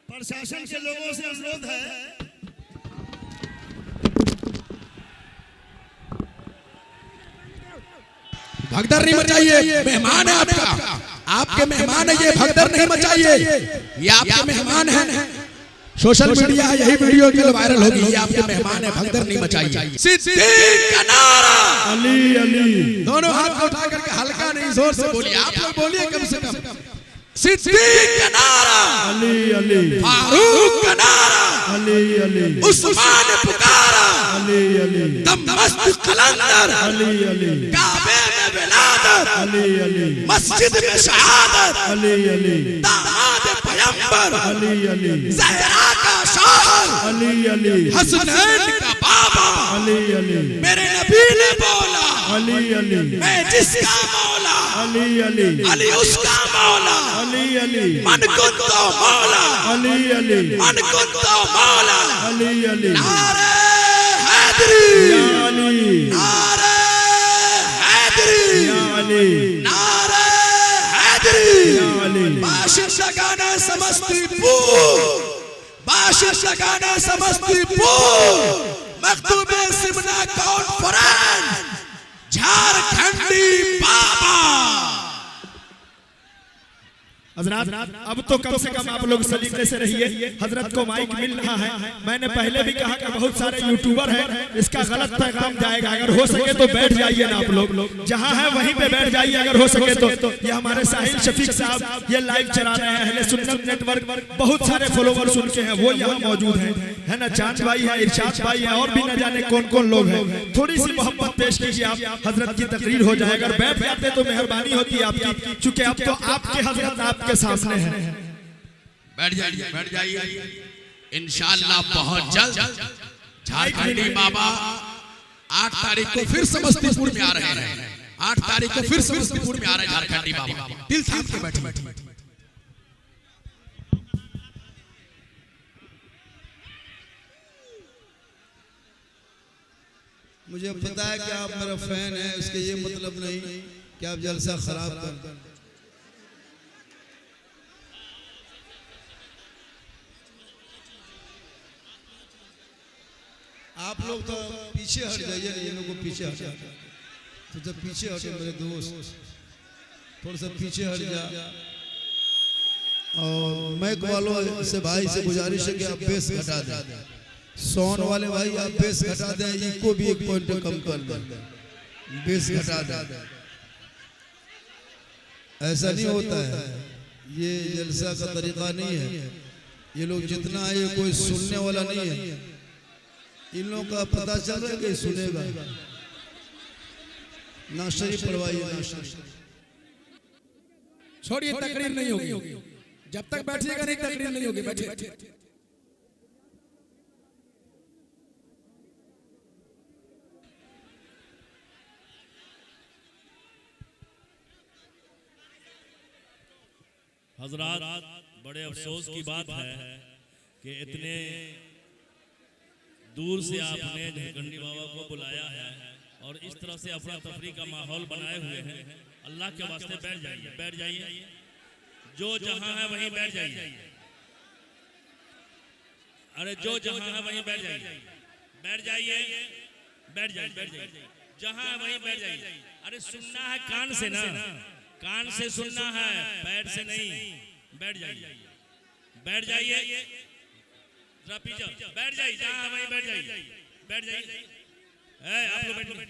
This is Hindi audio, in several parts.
प्रशासन के लोगों से अनुरोध है, भगदड़ नहीं मचाइए। मेहमान है आपका, आपके मेहमान है, ये भगदड़ नहीं मचाइए। ये आपके मेहमान हैं, सोशल मीडिया यही वीडियो कल वायरल होगी। ये आपके मेहमान है, भगदड़ नहीं मचाइए। सिद्दीक का नारा, अली अली, दोनों हाथ उठा करके हल्का नहीं जोर से बोलिए। आप लोग बोलिए कम से कम। सिद्दीक का नारा, अली अली, फारूक का नारा, अली अली, उस्मान पुकारा, अली अली, दमश्क कलंदर, अली अली, काबे में विलादत, अली अली, मस्जिद में शहादत, अली अली, दामाद पैगंबर, अली अली, ज़हरा का शौहर, अली अली, हसनैन का बाबा, अली अली, मेरे नबी ने बोला, अली अली, मैं जिसका मौला, अली अली, अली उसका मौला, अली अली, मन कुंतो मौला, अली अली, मन कुंतो मौला, अली अली, नारे हैदरी, या अली, नारे हैदरी, या अली, नारे हैदरी, या अली, बाशिंदगाना समस्तीपुर, बाशिंदगाना समस्तीपुर, मखदूमे सिमना कॉन्फ्रेंस, झारखंडी बाबा। हजरत अब तो कम से कम आप लोग सलीके से रहिए। हजरत को माइक मिल रहा है। मैंने पहले भी कहा कि बहुत सारे यूट्यूबर हैं, इसका गलत पैगाम जाएगा। अगर हो सके तो बैठ जाइए ना, आप लोग जहां है वहीं पे बैठ जाइए अगर हो सके तो। ये हमारे साहिल शफीक साहब ये लाइव चला रहे हैं, अहले सुन्नत नेटवर्क, बहुत सारे फॉलोवर्स उनके हैं, वो यहाँ मौजूद हैं, है ना। चांद भाई है, इरशाद भाई है, और भी न जाने कौन कौन लोग हैं। थोड़ी सी मोहब्बत पेश कीजिए, आप हजरत की तकरीर हो जाए। अगर बैठ जाते तो मेहरबानी होती आपकी, चूंकि अब तो आपके हजरत आपके सामने है। बैठ जाइए, बैठ जाइए। इंशाअल्लाह बहुत जल्द झारखंडी बाबा 8 तारीख को फिर समस्तीपुर में आ रहे हैं। 8 तारीख को फिर समस्तीपुर में आ रहे हैं झारखंडी बाबा। दिल थाम के बैठिए। मुझे पता है कि आप मेरा फैन है, उसके ये मतलब नहीं कि आप जलसा खराब कर दें। आप लोग तो पीछे हट जाइए, इन लोगों को पीछे हट जाए तो जब पीछे हटे मेरे दोस्त, थोड़ा सा पीछे हट जा। और मैक वालों से भाई से गुजारिश है कि आप बेस घटा दें। सोन वाले भाई आप बेस घटा दें, इनको भी 1 पॉइंट कम कर दें, बेस घटा दें। ऐसा नहीं होता है, ये जलसा का तरीका नहीं है। ये लोग जितना है, ये कोई सुनने वाला नहीं है। इन लोगों का पता चल रहा है कि सुनेगा ना, शरीफ पढ़वाइए ना शरीफ। छोड़िए, तकरीर नहीं होगी। जब तक बैठिएगा नहीं तकरीर नहीं होगी। बैठिए। हजरात, बड़े अफसोस की बात है कि इतने दूर से आपने झारखंडी बाबा को बुलाया है और इस तरह से अफरा तफरी का माहौल बनाए हुए हैं। अल्लाह के वास्ते बैठ जाइए, बैठ जाइए। जो जहां है वहीं बैठ जाइए। अरे जो जहां है वहीं बैठ जाइए, बैठ जाइए, बैठ जाइए, बैठ जाइए। जहां है वहीं बैठ जाइए। अरे सुनना है कान से ना, कान से सुनना है, पैर से नहीं। बैठ जाइए, बैठ जाइए, बैठ जाइए, जहां वहीं बैठ जाइए, बैठ जाइए। आप लोग बैठ।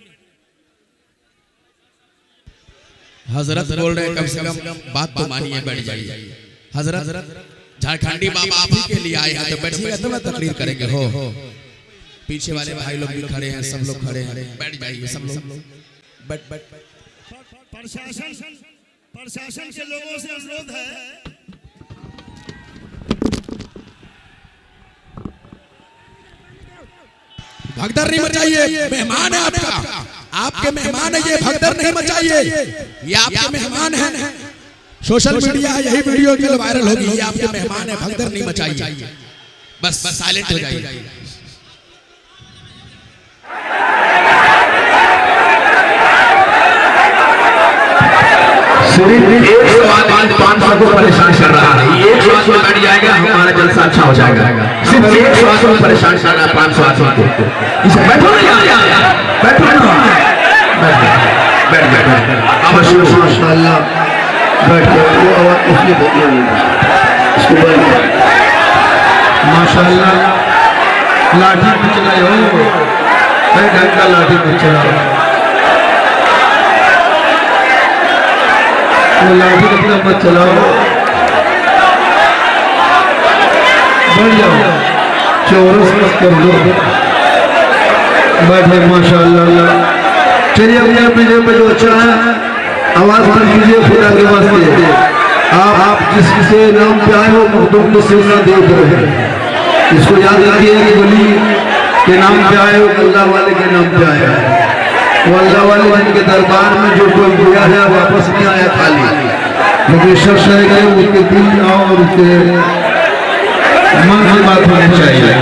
हजरत बोल रहे हैं, कम से कम बात तो मानिए, बैठ जाइए। हजरत झारखंडी बाबा आप ही के लिए आए हैं, तो बैठिएगा तब ना तकरीर करेंगे। हो पीछे वाले भाई लोग भी खड़े हैं, सब लोग खड़े हैं, बैठ जाइए सब लोग। बैठ। प्रशासन के लोगों से अनुरोध है, भगदड़ नहीं मचाइए। मेहमान है आपका, आपके मेहमान है, ये भगदड़ नहीं मचाइए। ये आपके मेहमान हैं, सोशल मीडिया यही वीडियो कल वायरल होगी। ये आपके मेहमान है, भगदड़ नहीं मचाइए। बस साइलेंट हो जाइए। सिर्फ 100 आदमी 500 को परेशान कर रहा है। 100 आदमी बैठ जाएगा, हमारा जलसा अच्छा हो जाएगा। सिर्फ 100 आदमी परेशान कर रहा है 500 आदमी को। इसे बैठो ना यार, बैठो ना, बैठ अब माशाल्लाह बैठ जाओ। आवाज उसकी इसको बंद माशाल्लाह लाठी पे चलाए हो, ढंग का लाठी पे चलाओ। वो लाठी अपना मत चलाओ, बढ़ जाओ, चौरस मत कर दो, बैठे माशाल्लाह। चलिए अपने अपने जगह पे जो अच्छा है आवाज कर कीजिए खुदा के वास्ते। आप जिससे नाम पे आए हो मखदूम को सिलसिला देख रहे हैं, इसको याद रखिए कि वली के नाम पे आए हो, अल्लाह वाले के नाम पे आए हो। अल्लाह वाले जिनके दरबार में जो कोई गया है वापस नहीं आया खाली, लेकिन शख्स रह गए उसके दिल और उसके मन की बात होनी चाहिए।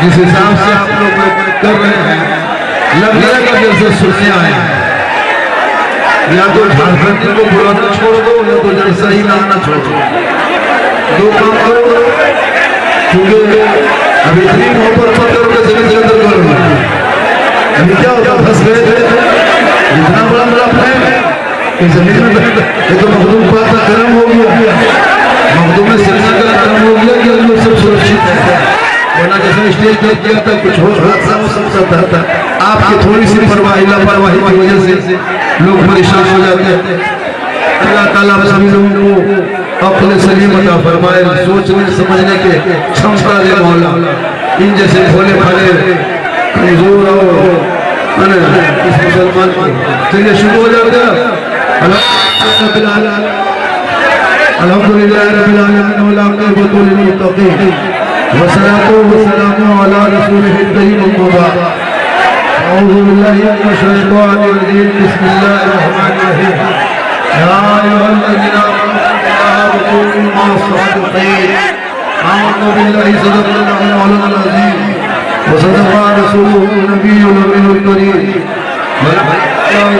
जिस हिसाब से आप लोग कर रहे हैं लग जाएगा जैसे सुनने आए, या तो झारखंड को बुलाना छोड़ दो या तो जैसा ही लाना छोड़ दो, दो काम करो। क्योंकि अभी इतनी मोहब्बत मत करो कि जगह जगह करो। अभी क्या होता फंस गए थे, इतना बड़ा बड़ा प्लान कि जमीन में ये तो मखदूम पाक का कर्म हो गया, मखदूम में सिरसा का कर्म हो गया कि हम लोग सब सुरक्षित है। वरना जैसा स्टेज पर किया था कुछ हो हादसा हो सकता था। आपकी थोड़ी सी परवाही लापरवाही की वजह से लोग परेशान हो जाते हैं। अल्लाह ताला सभी लोगों को अपने सलीम अता फरमाए, सोचने समझने के क्षमता दे मौला। इन जैसे भोले भाले कमजोर और इस मुसलमान को चलिए शुरू हो जाते हैं। अल्हम्दुलिल्लाह रब्बिल आलमीन व आक़िबतुल मुत्तक़ीन वस्सलातु वस्सलामु अला रसूलिहिल करीम अम्मा बाद। अऊज़ु बिल्लाहि मिनश शैतानिर रजीम। बिस्मिल्लाहिर रहमानिर रहीम। या अय्युहल्लज़ीना आमनु कुनु मa'as-सादिक़ीन। आमनु बिल्लाहि सदक़ल्लाहुल मौलाना अज़ीम व सदक़ा रसूलुहुन नबियुल अमीनुल करीम।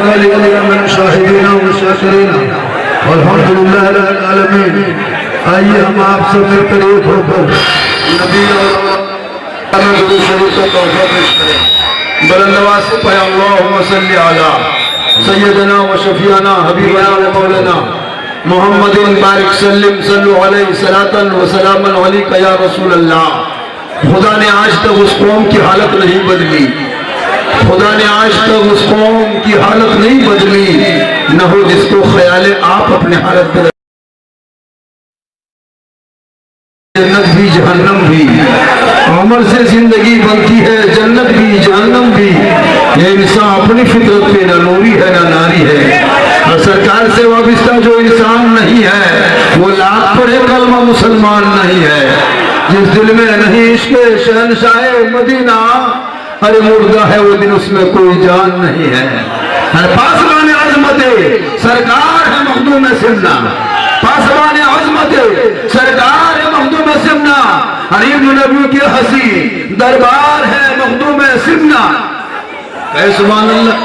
ज़ालिका मिन शाहिदीना व शाकिरीन अल्हम्दुलिल्लाहि रब्बिल आलमीन। आइए हम आप सब मिलकर एक होकर नबी और दुरूद शरीफ का तोहफा पेश करें। बुलंद आवाज से पढ़ें अल्लाहुम्मा सल्ली अला सय्यदना व शफीअना हबीबना व मौलाना मुहम्मदिन बारिक सल्लिम सल्लु अलैहि सलातन व सलामन अलैका या रसूल अल्लाह। खुदा ने आज तक उस कौम की हालत नहीं बदली, खुदा ने आज तक उस कौम की हालत नहीं बदली, न हो जिसको ख्याल आप अपने हालत बदल। जन्नत भी जहन्नम भी, अमल से जिंदगी बनती है, जन्नत भी जहन्नम भी। ये इंसान अपनी फितरत पे ना नूरी है ना नारी है। और सरकार से वाबिस्ता जो इंसान नहीं है वो लाख पढ़े कलमा मुसलमान नहीं है। जिस दिल में नहीं इश्क़ शहंशाह मदीना, अरे मुर्दा है वो दिन उसमें कोई जान नहीं है। पासबान अज़मत सरकार है मखदूम सिमना, पासबान अज़मत सरकार है मखदूम सिमना। हरीम नबी के हसी दरबार है मखदूम सिमना। सुभान अल्लाह।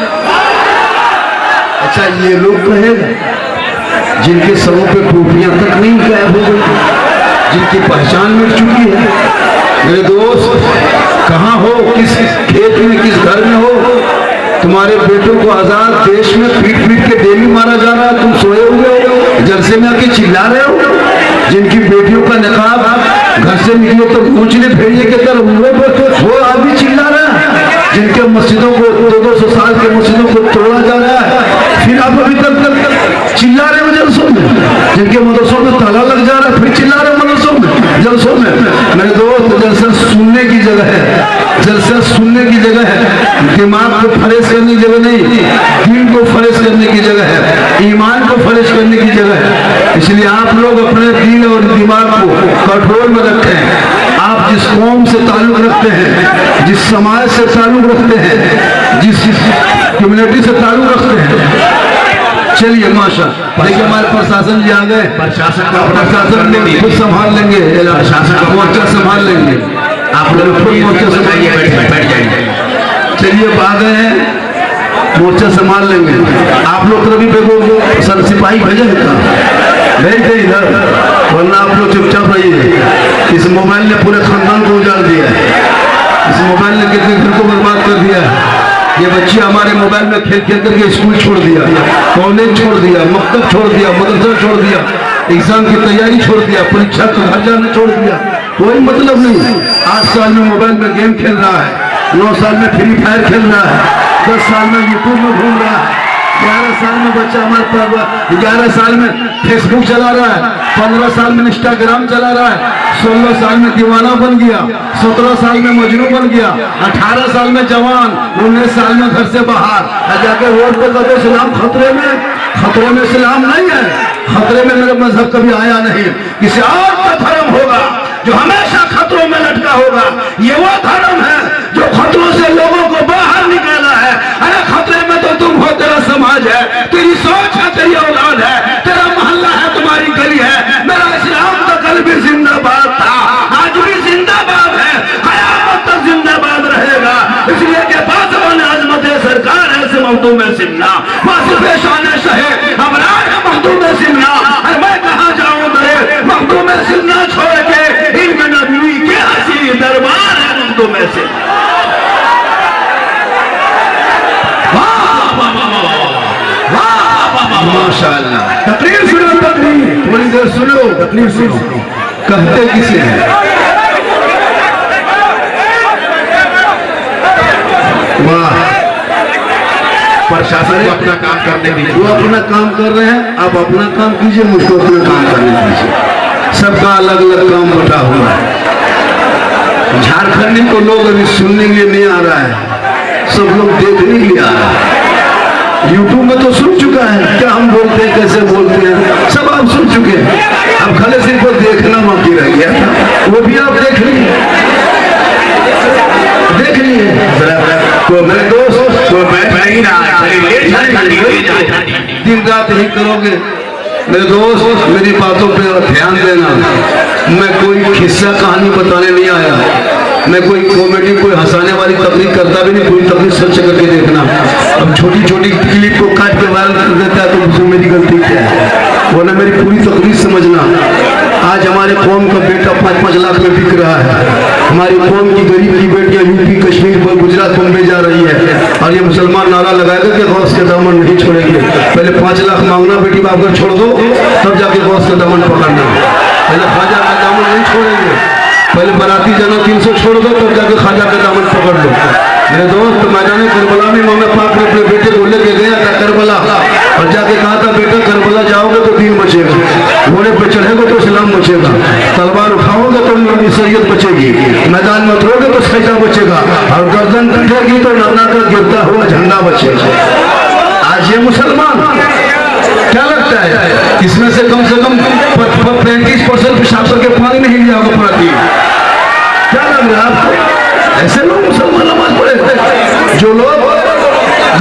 अच्छा ये लोग कहेंगे जिनके सरों पे टोपियां तक नहीं गायब हो गई, जिनकी पहचान मिट चुकी है। मेरे दोस्त कहाँ हो, किस खेत में किस घर में हो, तुम्हारे बेटों को आजाद देश में पीट पीट के डेली मारा जा रहा है, तुम सोए हुए हो जलसे में आके चिल्ला रहे हो। जिनकी बेटियों का निकाब घर से निकले तो ऊंचले भेड़िए के तरह हुए वो आदमी चिल्ला रहा है। जिनके मस्जिदों को 200 साल के मस्जिदों को तोड़ा जा रहा है, फिर आप अभी तक चिल्ला रहे हो जलसों में। जिनके मदरसों में ताला लग जा रहा है फिर चिल्ला रहे हो मदरसों में जलसों में। मेरे दोस्त जलसा सुनने की जगह है, जलसा सुनने की जगह है, दिमाग को फरेज करने की जगह नहीं, दिल को फरेज करने की जगह है, ईमान को फरेज करने की जगह है। इसलिए आप लोग अपने दिल और दिमाग को कंट्रोल में रखें। आप जिस कौम से ताल्लुक रखते हैं, जिस समाज से ताल्लुक रखते हैं, जिस कम्युनिटी से ताल्लुक रखते हैं, चलिए माशा देखिए हमारे प्रशासन जी आ गए। प्रशासन खुद संभाल लेंगे, मोर्चा संभाल लेंगे। आप लोग खुद मोर्चा संभालिए, बैठ जाइए। चलिए आ गए हैं मोर्चा संभाल लेंगे। आप लोग तो अभी बेगो सर सिपाही भेजेंगे क्या? भेज दे इधर, वरना आप लोग चुपचाप रहिए। इस मोबाइल ने पूरे खानदान को उजाड़ दिया है। इस मोबाइल ने कितने घर को बर्बाद कर दिया है। ये बच्चे हमारे मोबाइल में खेल खेल करके स्कूल छोड़ दिया, कॉलेज छोड़ दिया, मकतब छोड़ दिया, मदरसा छोड़ दिया, एग्जाम की तैयारी छोड़ दिया, परीक्षा का घर जाना छोड़ दिया। कोई मतलब नहीं। 8 साल में मोबाइल में गेम खेल रहा है, 9 साल में फ्री फायर खेल रहा है, 10 साल में यूट्यूब में घूम रहा है, 11 साल में बच्चा हमारे पास 11 साल में फेसबुक चला रहा है, 15 साल में इंस्टाग्राम चला रहा है, 16 साल में दीवाना बन गया, 17 साल में मजनू बन गया, 18 साल में जवान, 19 साल में घर से बाहर जाके रोड पे कदे इस्लाम खतरे में इस्लाम नहीं है, खतरे में मेरा मजहब कभी आया नहीं। किसी और का धर्म होगा जो हमेशा खतरों में लटका होगा। ये वो धर्म है जो खतरों से लोगों को बाहर निकाला है। अरे खतरे में तो तुम हो, तेरा समाज है, तेरी सोच है, तेरी औलाद है, तेरा मोहल्ला है, तुम्हारी गली है। मेरा इस्लाम तो कल भी जिंदाबाद था, आज भी जिंदाबाद है, कयामत तक जिंदाबाद रहेगा। इसलिए के पास अजमत सरकार है से मखदूम में सिमना, वासिफ शान शहे अमरार है मखदूम में सिमना। मैं कहाँ जाऊँ दरे मखदूम में सिमना छोड़ के, इनके नबी के हसी दरबार है मखदूम में सिमना। माशाअल्लाह। तकरीर सुनो, तकरीर थोड़ी देर सुनो, तकरीर सुनो। कहते किसे हैं? वाह, प्रशासन को अपना काम करने दीजिए। वो अपना काम कर रहे हैं, आप अपना काम कीजिए, मुझको अपना काम करने दीजिए। सबका अलग अलग काम बटा हुआ है। झारखंडी को लोग अभी सुनने के लिए नहीं आ रहा है, सब लोग देखने के लिए आ रहा है। यूट्यूब में तो सुन चुका है क्या हम बोलते हैं, कैसे बोलते हैं, सब आप सुन चुके हैं। अब खाली सिर्फ देखना बाकी रह गया था, वो भी आप देख लिए। तो मेरे दोस्त तो दिन रात यही करोगे। मेरे दोस्त मेरी बातों पे ध्यान देना। मैं कोई किस्सा कहानी बताने नहीं आया, मैं कोई कॉमेडी कोई हंसाने वाली तकलीफ करता भी नहीं। पूरी तकलीफ सच करके देखना। अब छोटी छोटी क्लिप को काट के वायरल कर देता है तो उसमें मेरी गलती क्या है, वो ना मेरी पूरी तकलीफ समझना। आज हमारे कौम का बेटा 5-5 लाख में बिक रहा है। हमारी कौम की गरीब की बेटियां यूपी कश्मीर गुजरात बम्बे जा रही है, और ये मुसलमान नारा लगाएगा कि गौस के दामन नहीं छोड़ेंगे। पहले 5 लाख मांगना बेटी बाप कर छोड़ दो, तब जाके गौस का दामन पकड़ना। पहले ख्वाजा का दामन नहीं छोड़ेंगे, पहले बराती जाना 300 छोड़ दो, तब जाके ख्वाजा का दामन पकड़ लो। मेरे दोस्त मैदान करबला में इमाम पाक ने अपने बेटे को लेके गया था करबला, और जाके कहा था बेटा करबला जाओगे तो दीन बचेगा, घोड़े पे चढ़ेगा तो इस्लाम बचेगा, तलवार उठाओगे तो शरीयत बचेगी, मैदान में उतरोगे तो सजदा बचेगा, और गर्दन कटेगी तो नाना का गिरता हुआ झंडा बचेगा। आज ये मुसलमान क्या लगता है इसमें से कम 35% पेशाब करके पानी नहीं लिया होगा पूरा दिन? क्या लग रहा है आपको? ऐसे लोग मुसलमान नमाज पढ़े। जो लोग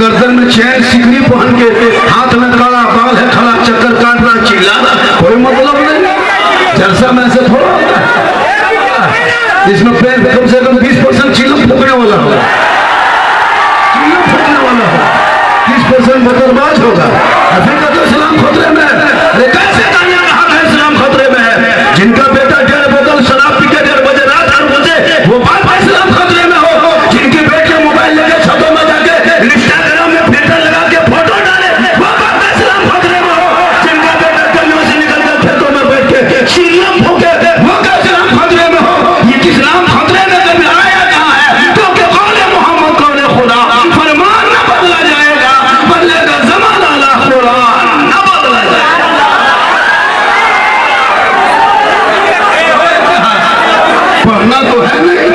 गर्दन में चैन सिकरी पहन के, हाथ में काला बाल है, खड़ा चक्कर काट रहा, चिल्लाना, कोई मतलब नहीं। जलसा में ऐसे थोड़ा होता है। इसमें कम से कम 20% चिल्लम फूकने वाला होगा, 30% बदरबाज होगा। अफ्रीका तो इस्लाम खतरे में है। कैसे तानिया कहा है इस्लाम खतरे में है? जिनका बेटा 1.5 बोतल शराब पी के 1.5 बजे रात 8 बजे वो बात इस्लाम खतरे में हो। जिनके बेटे मोबाइल लेके छतों में जाके इंस्टाग्राम में फिल्टर लगा के फोटो डाले, वो बात इस्लाम खतरे में हो। जिनका बेटा गलियों से निकल कर खेतों में बैठ के शीलम फूके, वो का इस्लाम खतरे में हो। ये इस्लाम खतरे में कभी आया कहाँ है? क्योंकि कौले मोहम्मद कौले खुदा फरमान न बदला जाएगा, बदलेगा ज़माना ला कुरान न बदला जाएगा। पढ़ना तो है नहीं,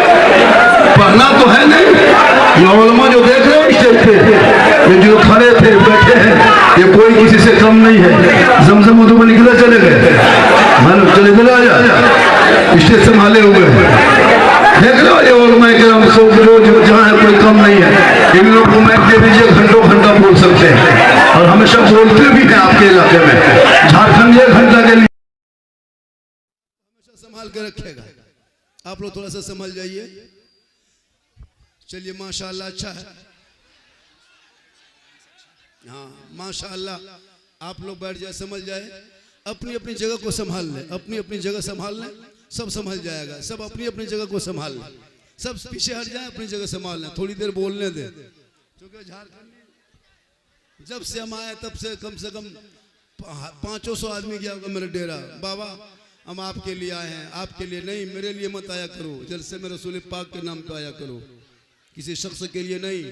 पढ़ना तो है नहीं। ये उलमा जो देख रहे हो स्टेज पे, ये जो खड़े थे बैठे हैं, ये कोई किसी से कम नहीं है। जमजम उधर में निकले चले गए, मानो चले गए आया स्टेज संभाले हुए देख लो। ये उलमा के हम सब रोज जहाँ है कोई कम नहीं है। इन लोगों को मैक दे दीजिए, घंटों घंटा बोल सकते हैं, और हमेशा बोलते भी हैं आपके इलाके में। झारखंड 1 घंटा के लिए हमेशा संभाल के रखेगा। आप लोग थोड़ा सा समझ जाइए। चलिए माशाल्लाह, अच्छा है। हाँ माशाअल्लाह, आप लोग बैठ जाए, समझ जाए, अपनी अपनी जगह को संभाल लें, अपनी अपनी जगह संभाल लें, सब संभल जाएगा। सब अपनी अपनी जगह को संभाल लें, सब पीछे हट जाए, अपनी जगह संभाल लें, थोड़ी देर बोलने दें। क्योंकि झारखंड जब से हम आए तब से कम 500 आदमी गया होगा मेरा डेरा। बाबा हम आपके लिए आए हैं, आपके लिए नहीं, मेरे लिए मत आया करो, जलसे में रसूल पाक के नाम पे आया करो, किसी शख्स के लिए नहीं।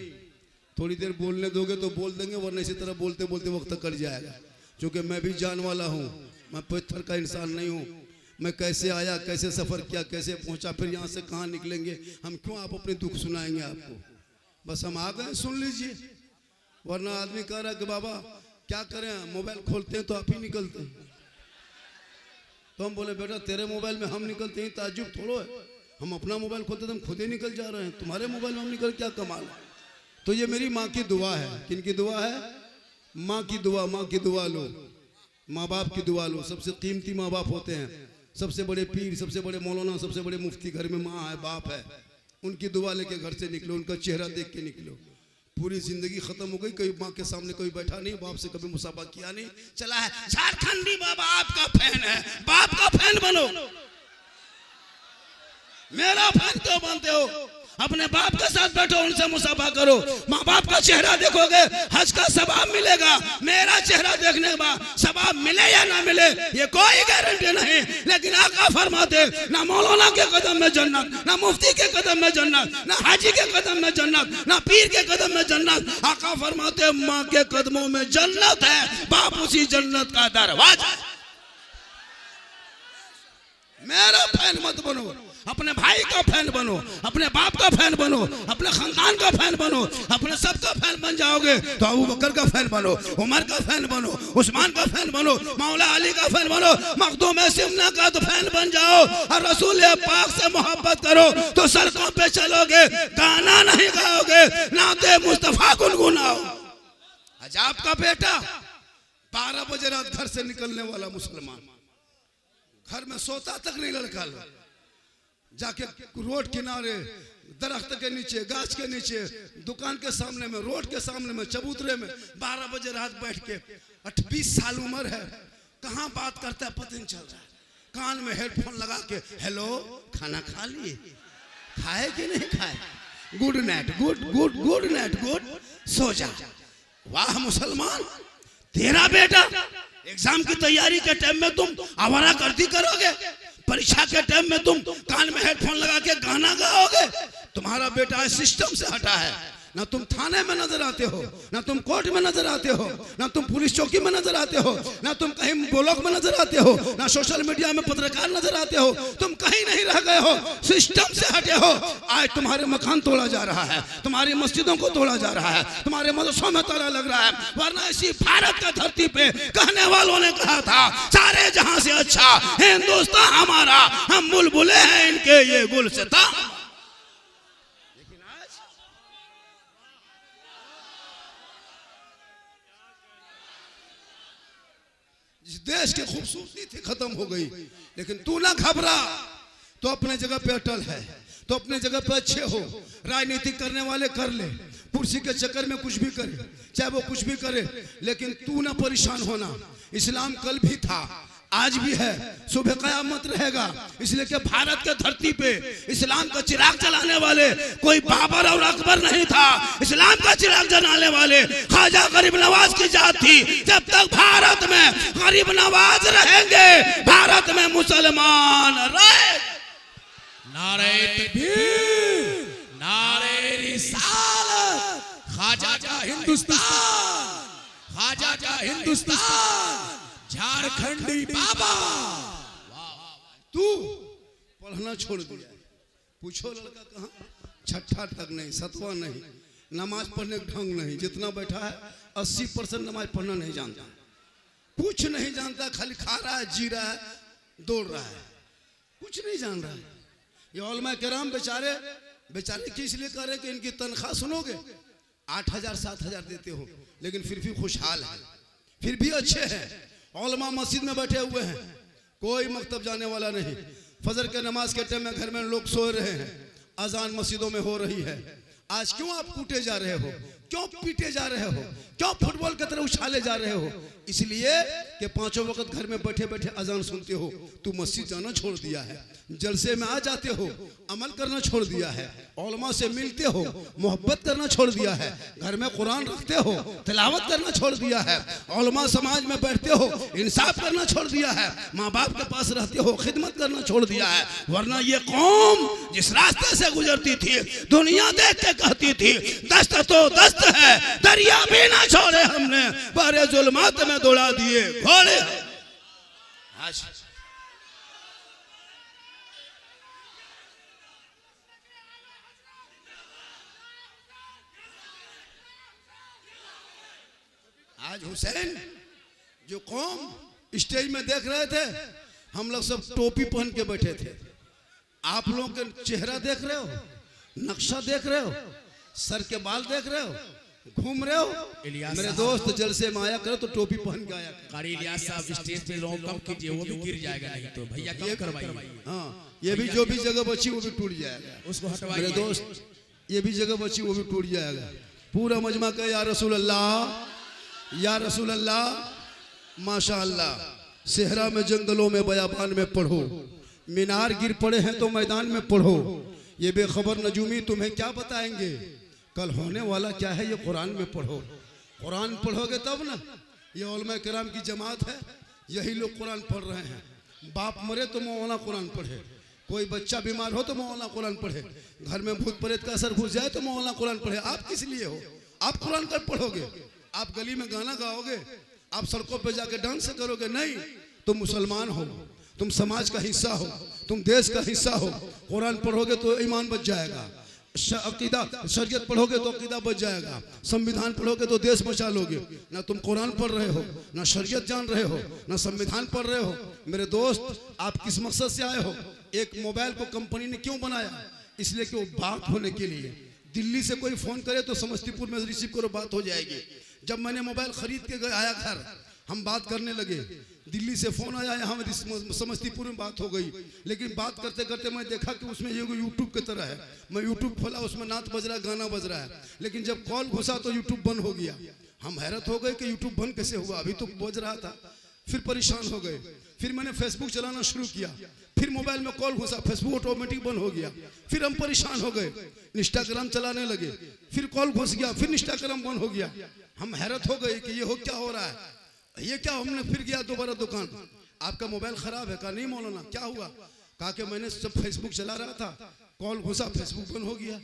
थोड़ी देर बोलने दोगे तो बोल देंगे, वरना इसी तरह बोलते बोलते वक्त कट जाएगा। क्योंकि मैं भी जान वाला हूँ, मैं पत्थर का इंसान नहीं हूँ। मैं कैसे आया, कैसे सफ़र किया, कैसे पहुँचा, फिर यहाँ से कहाँ निकलेंगे, हम क्यों आप अपने दुख सुनाएंगे आपको। बस हम आ गए, सुन लीजिए। वरना आदमी कह रहा है कि बाबा क्या करें, मोबाइल खोलते हैं तो आप ही निकलते हैं। तो हम बोले बेटा तेरे मोबाइल में हम निकलते हैं ताज्जुब थोड़ो है, हम अपना मोबाइल खोलते तो हम खुद ही निकल जा रहे हैं, तुम्हारे मोबाइल में हम निकल, क्या कमाल है। तो ये मेरी माँ की दुआ है। किन की दुआ है? माँ की दुआ। माँ की दुआ लो, माँ बाप की दुआ लो। सबसे कीमती माँ बाप होते हैं, सबसे बड़े पीर, सबसे बड़े मौलाना, सबसे बड़े मुफ्ती घर में माँ है, बाप है। उनकी दुआ लेके घर से निकलो, उनका चेहरा देख के निकलो। पूरी जिंदगी खत्म हो गई, कोई माँ के सामने कोई बैठा नहीं, बाप से कभी मुसाफा किया नहीं, चला है झारखंडी बाबा आपका फैन है, बाप का फैन बनो। मेरा फैन क्यों बनते हो? अपने बाप के साथ बैठो, उनसे मुसाफा करो, माँ बाप का चेहरा देखोगे, हज का सवाब मिलेगा। मेरा चेहरा देखने के बाद सवाब मिले या ना मिले ये कोई गारंटी नहीं, लेकिन आका फरमाते ना मौलाना के कदम में जन्नत, ना मुफ्ती के कदम में जन्नत, ना हाजी के कदम में जन्नत, ना पीर के कदम में जन्नत। आका फरमाते माँ के कदमों में जन्नत है, बाप उसी जन्नत का दरवाजा। मेरा फैन मत बनो, अपने भाई का फैन बनो, अपने बाप का फैन बनो, अपने खानदान का फैन बनो। अपने सबका फैन बन जाओगे तो अबू बकर का फैन बनो, उमर का फैन बनो, उस्मान का फैन बनो, मौला अली का फैन बनो, मखदूम सिमना का तो फैन बन जाओ। और रसूल पाक से मोहब्बत करो तो सड़कों पे चलोगे, गाना नहीं गाओगे, नाते मुस्तफा गुनगुनाओ। अजाब का बेटा 12 बजे रात घर से निकलने वाला मुसलमान, घर में सोता तक नहीं लड़का लो, जाके रोड किनारे, दरख्त के नीचे, गाछ के नीचे, दुकान के सामने में, रोड के सामने में, चबूतरे में 12 बजे रात बैठ के, 20 साल उम्र है, कहाँ बात करता है पता नहीं चल रहा है। कान में हेडफोन लगा के हेलो खाना खा लिए, खाए कि नहीं खाए, good night, good night, good, सो जा। वाह मुसलमान, तेरा बेटा एग्जाम की तैयारी के टाइम में तुम आवारा गर्दी करोगे, परीक्षा के टाइम में तुम कान में हेडफोन लगा के गाना गाओगे। तुम्हारा बेटा सिस्टम से हटा है, ना तुम थाने में नजर आते हो, ना तुम कोर्ट में नजर आते हो, ना तुम पुलिस चौकी में नजर आते हो, ना तुम कहीं ब्लॉक में नजर आते हो, ना सोशल मीडिया में पत्रकार नजर आते हो, तुम कहीं नहीं रह गए हो, सिस्टम से हटे हो। आज तुम्हारे मकान तोड़ा जा रहा है, तुम्हारी मस्जिदों को तोड़ा जा रहा है, तुम्हारे मदरसों में ताला लग रहा है। वरना इसी भारत की धरती पे कहने वालों ने कहा था सारे जहां से अच्छा हिंदुस्तान हमारा, हम बुलबुले हैं इनके ये गुलसितान। देश की खूबसूरती थी खत्म हो गई, लेकिन तू ना घबरा, तो अपने जगह पे अटल है, तो अपने जगह पे अच्छे हो। राजनीति करने वाले कर ले, कुर्सी के चक्कर में कुछ भी करे, चाहे वो कुछ भी करे, लेकिन तू ना परेशान होना। इस्लाम कल भी था, आज भी है, सुबह कयामत रहेगा। इसलिए कि भारत के धरती पे इस्लाम का चिराग जलाने वाले कोई बाबर और अकबर नहीं था, इस्लाम का चिराग जलाने वाले ख्वाजा गरीब नवाज की जात थी। जब तक भारत में गरीब नवाज रहेंगे, भारत में मुसलमान रहे। नारे तकबीर, नारे रिसालत, ख्वाजा का हिंदुस्तान, ख्वाजा का हिंदुस्तान, झारखंडी बाबा। तू पढ़ना छोड़ दिया, पूछो लड़का कहाँ, छठा तक नहीं, सतवा नहीं, नमाज पढ़ने का ढंग नहीं, जितना बैठा है 80% नमाज पढ़ना नहीं जानता, कुछ नहीं जानता, खाली खा रहा है, जी रहा है, दौड़ रहा है, कुछ नहीं जान रहा है। ये उलमा किराम बेचारे किस लिए कर रहे कि इनकी तनख्वाह सुनोगे 8,000 7,000 देते हो, लेकिन फिर भी खुशहाल है, फिर भी अच्छे हैं। उलमा मस्जिद में बैठे हुए हैं, कोई मकतब जाने वाला नहीं। फजर के नमाज के टाइम में घर में लोग सो रहे हैं, अजान मस्जिदों में हो रही है। आज क्यों आप कूटे जा रहे हो, क्यों पीटे जा रहे हो, क्यों फुटबॉल की तरह उछाले जा रहे हो? इसलिए कि पांचों वक्त घर में बैठे बैठे अजान सुनते हो, तू मस्जिद जाना छोड़ दिया है, जलसे में आ जाते हो, अमल करना छोड़ दिया है, उलमा से मिलते हो, मोहब्बत करना छोड़ दिया है, घर में कुरान रखते हो, तिलावत करना छोड़ दिया है, उलमा समाज में बैठते हो, इंसाफ करना छोड़ दिया है, माँ बाप के पास रहते हो, खिदमत करना छोड़ दिया है। वरना ये कौम जिस रास्ते से गुजरती थी, दुनिया देख के कहती थी दस्त तो दस्त है, दरिया भी ना छोड़े हमने, बारे जुल्मात में दौड़ा दिए घोड़े। आज हुसैन जो कौम स्टेज में देख रहे थे, हम लोग सब टोपी पहन के बैठे थे, आप लोगों के चेहरा देख रहे हो, नक्शा देख रहे हो, सर के बाल देख रहे हो, घूम रहे हो। मेरे दोस्त जलसे में आया करो तो टोपी पहन के आया। कारी इलियास साहब स्टेज पे रॉन्ग कम कीजिए, वो भी गिर जाएगा, नहीं तो भैया कम करवाइए। हाँ, ये भी जो भी जगह बची वो भी टूट जाएगा, उसको हटवाइए। मेरे दोस्त ये भी जगह बची वो भी टूट जाएगा। पूरा मजमा कहे या रसूल अल्लाह, या रसूल अल्लाह, माशा अल्लाह। सेहरा में, जंगलों में, बयाबान में पढ़ो, मीनार गिर पड़े हैं तो मैदान में पढ़ो, ये बेखबर नजूमी तुम्हें क्या बताएंगे, कल होने वाला क्या है ये कुरान में पढ़ो। कुरान पढ़ोगे तब ना। ये उलमा किराम की जमात है, यही लोग कुरान पढ़ रहे हैं। बाप मरे तो मौलाना कुरान पढ़े, कोई बच्चा बीमार हो तो मौलाना कुरान पढ़े, घर में भूत प्रेत का असर घुस जाए तो मौलाना कुरान पढ़े। आप किस लिए हो? आप कुरान कर पढ़ोगे? आप गली में गाना गाओगे? आप सड़कों पे जाके डांस करोगे? नहीं, तुम मुसलमान हो, तुम समाज का हिस्सा हो, तुम देश का हिस्सा हो। कुरान पढ़ोगे तो ईमान बच जाएगा, अकीदा शरीयत पढ़ोगे तो अकीदा बच जाएगा, संविधान पढ़ोगे तो देश बचा लोगे। ना तुम कुरान पढ़ रहे हो, ना शरीयत जान रहे हो, ना संविधान पढ़ रहे हो। मेरे दोस्त, आप किस मकसद से आए हो? एक मोबाइल को कंपनी ने क्यों बनाया? इसलिए कि वो बात होने के लिए। दिल्ली से कोई फोन करे तो समस्तीपुर में रिसीव करो, बात हो जाएगी। जब मैंने मोबाइल खरीद के आया घर, हम बात करने लगे, दिल्ली से फोन आया, यहाँ समस्तीपुर में बात हो गई। लेकिन बात करते करते मैं देखा कि उसमें ये यूट्यूब की तरह है। मैं यूट्यूब खोला, उसमें नात बज रहा है, गाना बज रहा है। लेकिन जब कॉल घुसा तो यूट्यूब बंद हो गया। हम हैरत हो गए कि यूट्यूब बंद कैसे हुआ, अभी तो बज रहा था। फिर परेशान हो गए। फिर मैंने फेसबुक चलाना शुरू किया, फिर मोबाइल में कॉल घुसा, फेसबुक ऑटोमेटिक बंद हो गया। फिर हम परेशान हो गए, इंस्टाग्राम चलाने लगे, फिर कॉल घुस गया, फिर इंस्टाग्राम बंद हो गया। हम हैरत हो गए कि ये हो क्या हो रहा है, ये क्या। हमने फिर गया दोबारा दुकान, आपका मोबाइल खराब है? कहा नहीं मौलाना, क्या हुआ? कहा कि मैंने सब फेसबुक चला रहा था, कॉल घुसा, फेसबुक बंद हो गया।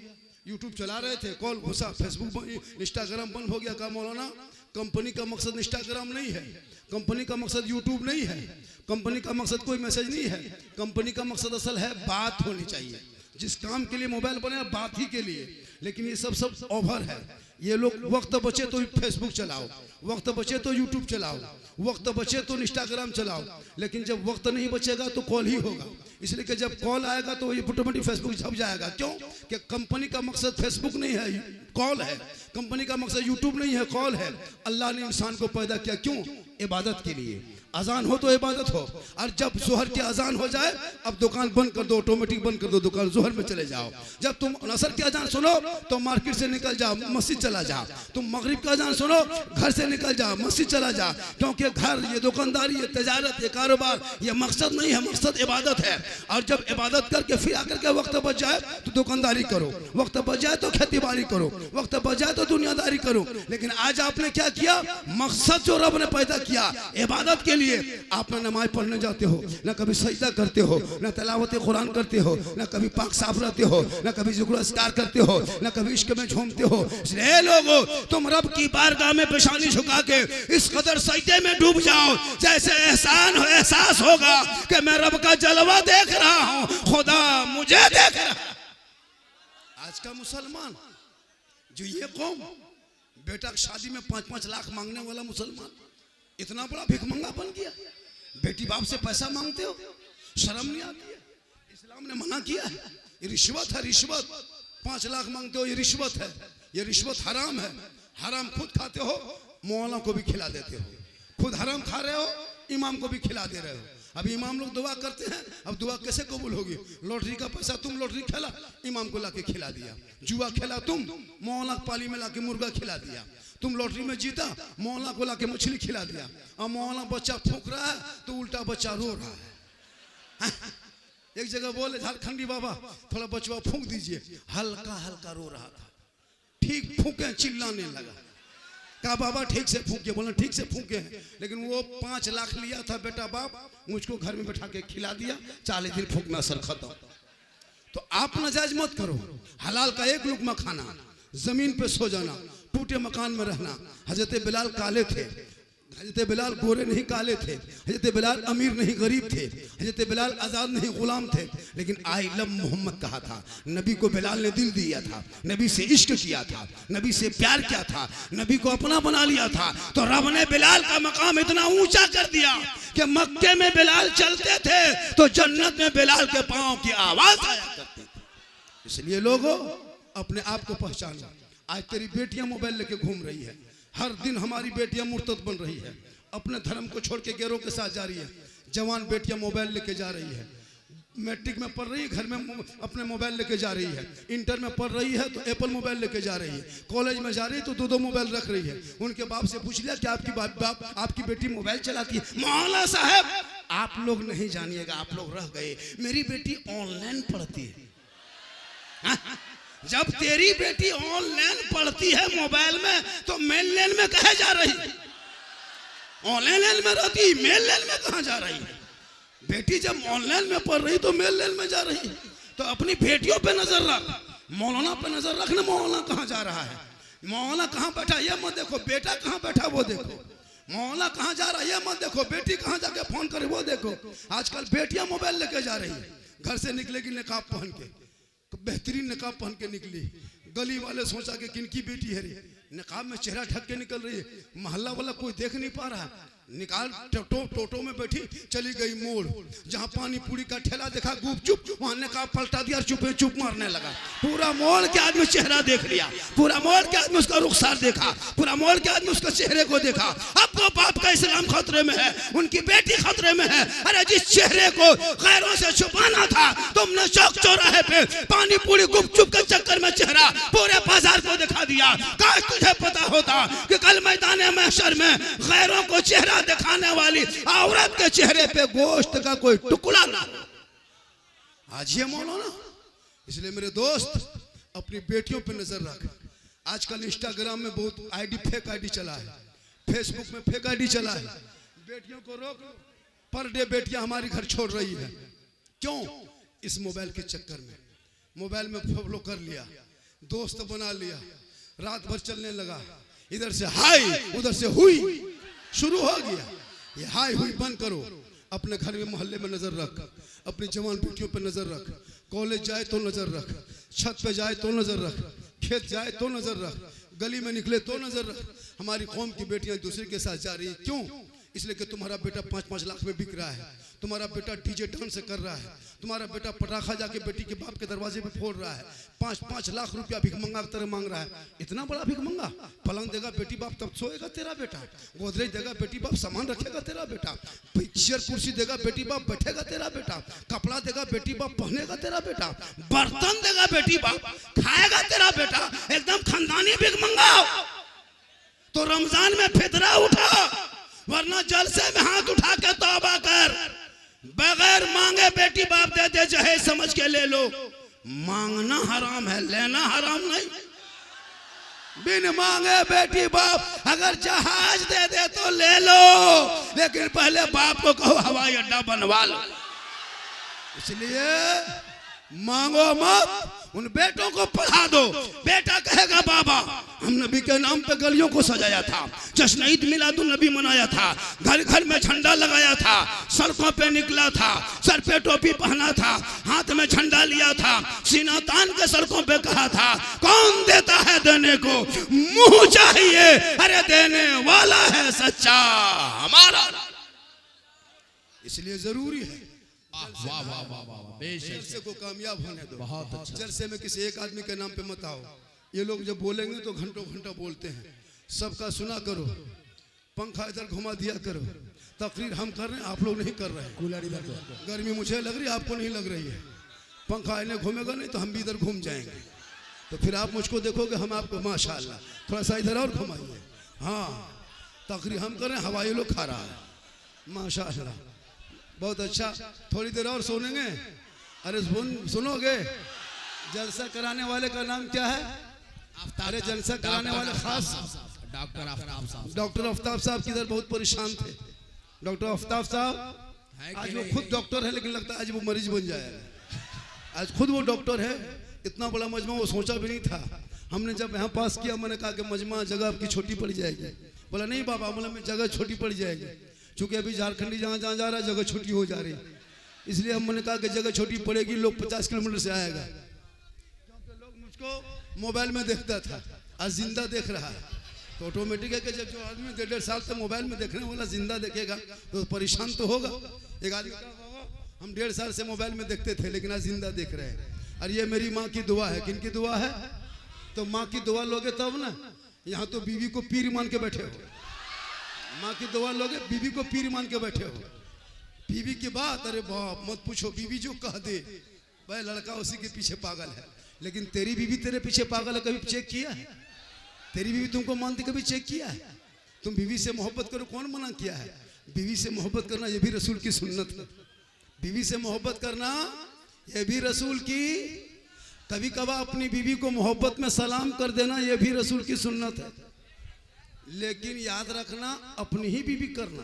यूट्यूब चला रहे थे, कॉल घुसा, फेसबुक इंस्टाग्राम बंद हो गया। कहा मौलाना, कंपनी का मकसद इंस्टाग्राम नहीं है, कंपनी का मकसद यूट्यूब नहीं है, कंपनी का मकसद कोई मैसेज नहीं है, कंपनी का मकसद असल है बात होनी चाहिए। जिस काम के लिए मोबाइल बने बात ही के लिए। लेकिन ये सब ओवर है। ये लोग वक्त बचे तो फेसबुक चलाओ, वक्त बचे तो यूट्यूब चलाओ, वक्त बचे तो इंस्टाग्राम चलाओ। लेकिन जब वक्त नहीं बचेगा तो कॉल ही होगा। इसलिए कि जब कॉल आएगा तो ये ऑटोमेटिक फेसबुक छप जाएगा। क्यों? कि कंपनी का मकसद फेसबुक नहीं है, कॉल है। कंपनी का मकसद यूट्यूब नहीं है, कॉल है। अल्लाह ने इंसान को पैदा किया क्यों? इबादत के लिए। अजान हो तो इबादत हो। और जब जोहर की अजान हो जाए, अब दुकान बंद कर दो, ऑटोमेटिक बंद कर दो दुकान, जोहर में चले जाओ। जब तुम असर की अजान सुनो तो मार्केट से निकल जाओ, मस्जिद चला जाओ। तुम मगरिब का अजान सुनो, घर से निकल जाओ, मस्जिद चला जाओ। क्योंकि घर, ये दुकानदारी, ये तजारत, ये कारोबार, ये मकसद नहीं है, मकसद इबादत है। और जब इबादत करके फिर आकर के वक्त बच जाए तो दुकानदारी करो, वक्त बच जाए तो खेती बाड़ी करो, वक्त बच जाए तो दुनियादारी करो। लेकिन आज आपने क्या किया? मकसद जो रब ने पैदा किया इबादत के लिए, आप न नमाज पढ़ने जाते हो, न कभी सजदा करते हो, न तिलावत कुरान करते हो, न कभी पाक साफ रहते हो, न कभी जिक्र अस्कार करते हो, न कभी इश्क में झूमते हो। इसलिए लोगों, तुम रब की बारगाह में पेशानी झुका के इस कदर सजदे में डूब जाओ जैसे एहसास होगा कि मैं रब का जलवा देख रहा हूं, खुदा मुझे देख रहा। आज का मुसलमान जो ये कौम, बेटा शादी में 5-5 लाख मांगने वाला मुसलमान इतना बड़ा भिखमंगा बन गया। बेटी बाप से पैसा मांगते हो, शर्म नहीं आती है? इस्लाम ने मना किया है, ये रिश्वत है, रिश्वत। 5 लाख मांगते हो, ये रिश्वत है, ये रिश्वत हराम है। हराम खुद खाते हो, मौलाना को भी खिला देते हो, खुद हराम खा रहे हो, इमाम को भी खिला दे रहे हो। अभी इमाम लोग दुआ करते हैं, अब दुआ कैसे कबूल होगी? लॉटरी का पैसा तुम लॉटरी खेला, इमाम को लाके खिला दिया। जुआ खेला तुम, मौला पाली में लाके मुर्गा खिला दिया। तुम लॉटरी में जीता, मौला को लाके मछली खिला दिया। अब मौला बच्चा फूंक रहा है तो उल्टा बच्चा रो रहा है। एक जगह बोले झारखंडी बाबा थोड़ा बचवा फूंक दीजिए, हल्का हल्का रो रहा था। ठीक फूंके, चिल्लाने लगा। कहा बाबा ठीक से फूंके, बोला ठीक से फूंके हैं, लेकिन वो 5 लाख लिया था बेटा बाप, मुझको घर में बैठा के खिला दिया, 40 दिन फूंकना सर खत्म। तो आप नाजायज मत करो, हलाल का एक लुकमा खाना, जमीन पे सो जाना, टूटे मकान में रहना। हजरत बिलाल काले थे, हजरत बिलाल गोरे नहीं काले थे, हजरत बिलाल अमीर नहीं गरीब थे, हजरत बिलाल आज़ाद नहीं गुलाम थे, लेकिन आई लव मोहम्मद कहा था। नबी को बिलाल ने दिल दिया था, नबी से इश्क किया था, नबी से प्यार किया था, नबी को अपना बना लिया था। तो रब ने बिलाल का मकाम इतना ऊंचा कर दिया कि मक्के में बिलाल चलते थे तो जन्नत में बिलाल के पाँव की आवाज आया करती थी। इसलिए लोगों अपने आप को पहचानो। आज तेरी बेटियां मोबाइल लेके घूम रही है, हर दिन हमारी बेटियां मुर्तद बन रही है, अपने धर्म को छोड़ के गैरों के साथ जा रही है। जवान बेटियां मोबाइल लेके जा रही है, मैट्रिक में पढ़ रही है, घर में अपने मोबाइल लेके जा रही है, इंटर में पढ़ रही है तो एप्पल मोबाइल लेके जा रही है, कॉलेज में जा रही है तो 2-2 मोबाइल रख रही है। उनके बाप से पूछ लिया कि आपकी बेटी मोबाइल चलाती है? मौला साहब आप लोग नहीं जानिएगा, आप लोग रह गए, मेरी बेटी ऑनलाइन पढ़ती है। जब तेरी बेटी ऑनलाइन पढ़ती है मोबाइल में तो मेन लेन में कहे जा रही? ऑनलाइन लेन में रहती, मेन लेन में कहाँ जा रही? बेटी जब ऑनलाइन में पढ़ रही तो मेन लेन में जा रही। तो अपनी बेटियों पे नजर रख, मौलाना पे नजर रखना, मौलाना कहाँ जा रहा है, मौलाना कहाँ बैठा ये मत देखो, बेटा कहाँ बैठा वो देखो। मौलाना कहाँ जा रहा है ये मत देखो, बेटी कहाँ जाके फोन करे वो देखो। आजकल बेटियां मोबाइल लेके जा रही है, घर से निकलेगी निकाब पहन के, बेहतरीन निकाब पहन के निकली, गली वाले सोचा कि किनकी बेटी है रे, निकाब में चेहरा ढक के निकल रही है, मोहल्ला वाला कोई देख नहीं पा रहा, निकाल टोटो में बैठी चली गई मोड़, जहाँ पानी पूरी का ठेला देखा गुपचुप, वहाँ निकाब पलटा दिया और चुपे चुप मारने लगा। पूरा मोड़ के आदमी चेहरा देख लिया, पूरा मोड़ के आदमी उसका रुखसार देखा, पूरा मोड़ के आदमी उसके चेहरे को देखा। अब तो बाप का इस्लाम खतरे में है, उनकी बेटी खतरे में है। अरे जिस चेहरे को गैरों से छुपाना था तुमने चौक चौराहे पे पानी पूरी गुपचुप के चक्कर में चेहरा पूरे बाजार को दिखा दिया। काश तुझे पता होता कि कल मैदान महशर में गैरों को चेहरा दिखाने वाली औरत के चेहरे पे गोश्त का कोई टुकड़ा ना हो। आज ये मौलाना, इसलिए मेरे दोस्त अपनी बेटियों पे नजर रख। आजकल इंस्टाग्राम में बहुत आईडी, फेक आईडी चला है, फेसबुक में फेक आईडी चला है। बेटियों को रोक, पर डे बेटियां हमारी घर छोड़ रही है। क्यों? इस मोबाइल के चक्कर में। मोबाइल में फॉलो कर लिया, दोस्त बना लिया, रात भर चलने लगा, इधर से हाय उधर से हुई शुरू हो गया। ये हाय हुई बंद करो। अपने घर में मोहल्ले में नजर रख, अपनी जवान बेटियों पर नजर रख, कॉलेज जाए तो नजर रख, छत पे जाए तो नजर रख, खेत जाए तो नजर रख, गली में निकले तो नजर रख। हमारी कौम की बेटियां दूसरे के साथ जा रही है। क्यों? इसलिए कि तुम्हारा बेटा 5-5 लाख में बिक रहा है, तुम्हारा बेटा डीजे डांस कर रहा है, तुम्हारा बेटा पटाखा जाके बेटी के बाप के दरवाजे पे फोड़ रहा है, 5-5 लाख रुपया भिख मंगा की तरह मांग रहा है। इतना बड़ा भिख मंगा? पलंग देगा बेटी बाप तब सोएगा तेरा बेटा, गोदरेज देगा बेटी बाप सामान रखेगा तेरा बेटा, चेयर कुर्सी देगा बेटी बाप बैठेगा तेरा बेटा, कपड़ा देगा बेटी बाप पहनेगा तेरा बेटा, बर्तन देगा बेटी बाप खाएगा तेरा बेटा। एकदम खानदानी भिख मंगाओ तो रमजान में फितरा उठा, वरना जलसे में हाथ उठा के तौबा कर। बगैर मांगे बेटी बाप दे दे जहेज समझ के ले लो। मांगना हराम है, लेना हराम नहीं। बिन मांगे बेटी बाप अगर जहाज दे दे तो ले लो, लेकिन पहले बाप को कहो हवाई अड्डा बनवा लो। इसलिए मांगो मत, उन बेटों को पढ़ा दो। बेटा कहेगा बाबा हम नबी के नाम पे गलियों को सजाया था, जश्न ईद मिलादुन नबी मनाया था, घर घर में झंडा लगाया था, सड़कों पे निकला था, सर पे टोपी पहना था, हाथ में झंडा लिया था, सीना तान के सड़कों पे कहा था कौन देता है देने को मुंह चाहिए, अरे देने वाला है सच्चा हमारा। इसलिए जरूरी है वाह वाह वाह वाह, जलसे को कामयाब होने दो। बहुत अच्छा। जलसे में किसी एक आदमी के नाम पे मत आओ। ये लोग जब बोलेंगे तो घंटों घंटा बोलते हैं, सबका सुना करो, पंखा इधर घुमा दिया करो, तकरीर हम कर रहे हैं, आप लोग नहीं कर रहे हैं। गर्मी मुझे लग रही है, आपको नहीं लग रही है। पंखा इन्हें घूमेगा नहीं तो हम भी इधर घूम जाएंगे, तो फिर आप मुझको देखोगे, हम आपको। माशाल्लाह, थोड़ा सा इधर और घुमाइए। हाँ, तकरीर हम कर रहे हैं, हवाई लोग खा रहा है। माशाल्लाह, बहुत अच्छा। थोड़ी देर और सुनेंगे। अरे सुनोगे? जलसा कराने वाले का नाम क्या है? अरे जलसा कराने वाले खास डॉक्टर आफ्ताब साहब। डॉक्टर आफ्ताब साहब किधर बहुत परेशान थे। डॉक्टर आफ्ताब साहब आज वो खुद डॉक्टर है, लेकिन लगता है आज वो मरीज बन जाएगा। आज खुद वो डॉक्टर है। इतना बड़ा मजमा वो सोचा भी नहीं था। हमने जब यहाँ पास किया, मैंने कहा कि मजमा जगह आपकी छोटी पड़ जाएगी। बोला नहीं बाबा, बोला में जगह छोटी पड़ जाएगी, चूंकि अभी झारखंडी जहाँ जहाँ जा रहा है जगह छोटी हो जा रही, इसलिए हमने कहा कि जगह छोटी पड़ेगी, लोग 50 किलोमीटर से आएगा। क्योंकि लोग मुझको मोबाइल में देखता था, आज जिंदा देख रहा है, तो ऑटोमेटिक है कि जब जो आदमी 1.5 साल तक मोबाइल में देखने वाला जिंदा देखेगा तो परेशान तो होगा। एक आदमी हम 1.5 साल से मोबाइल में देखते थे, लेकिन आज जिंदा देख रहे हैं। और ये मेरी माँ की दुआ है। किन की दुआ है? तो माँ की दुआ लोगे तब ना। यहाँ तो बीवी को पीर मान के बैठे हो। माँ की दुआ लोगे, बीवी को पीर मान के बैठे हो। बीवी की बात, अरे बाप मत पूछो। बीवी जो कह दे भाई लड़का उसी के पीछे पागल है। लेकिन तेरी बीवी तेरे पीछे पागल है, कभी चेक किया है? तेरी बीवी तुमको मानती, कभी चेक किया है? तुम बीवी से मोहब्बत करो, कौन मना किया है? बीवी से मोहब्बत करना ये भी रसूल की सुन्नत है। बीवी से मोहब्बत करना ये भी रसूल की। कभी कभार अपनी बीवी को मोहब्बत में सलाम कर देना ये भी रसूल की सुन्नत है। लेकिन याद रखना, अपनी ही बीवी करना,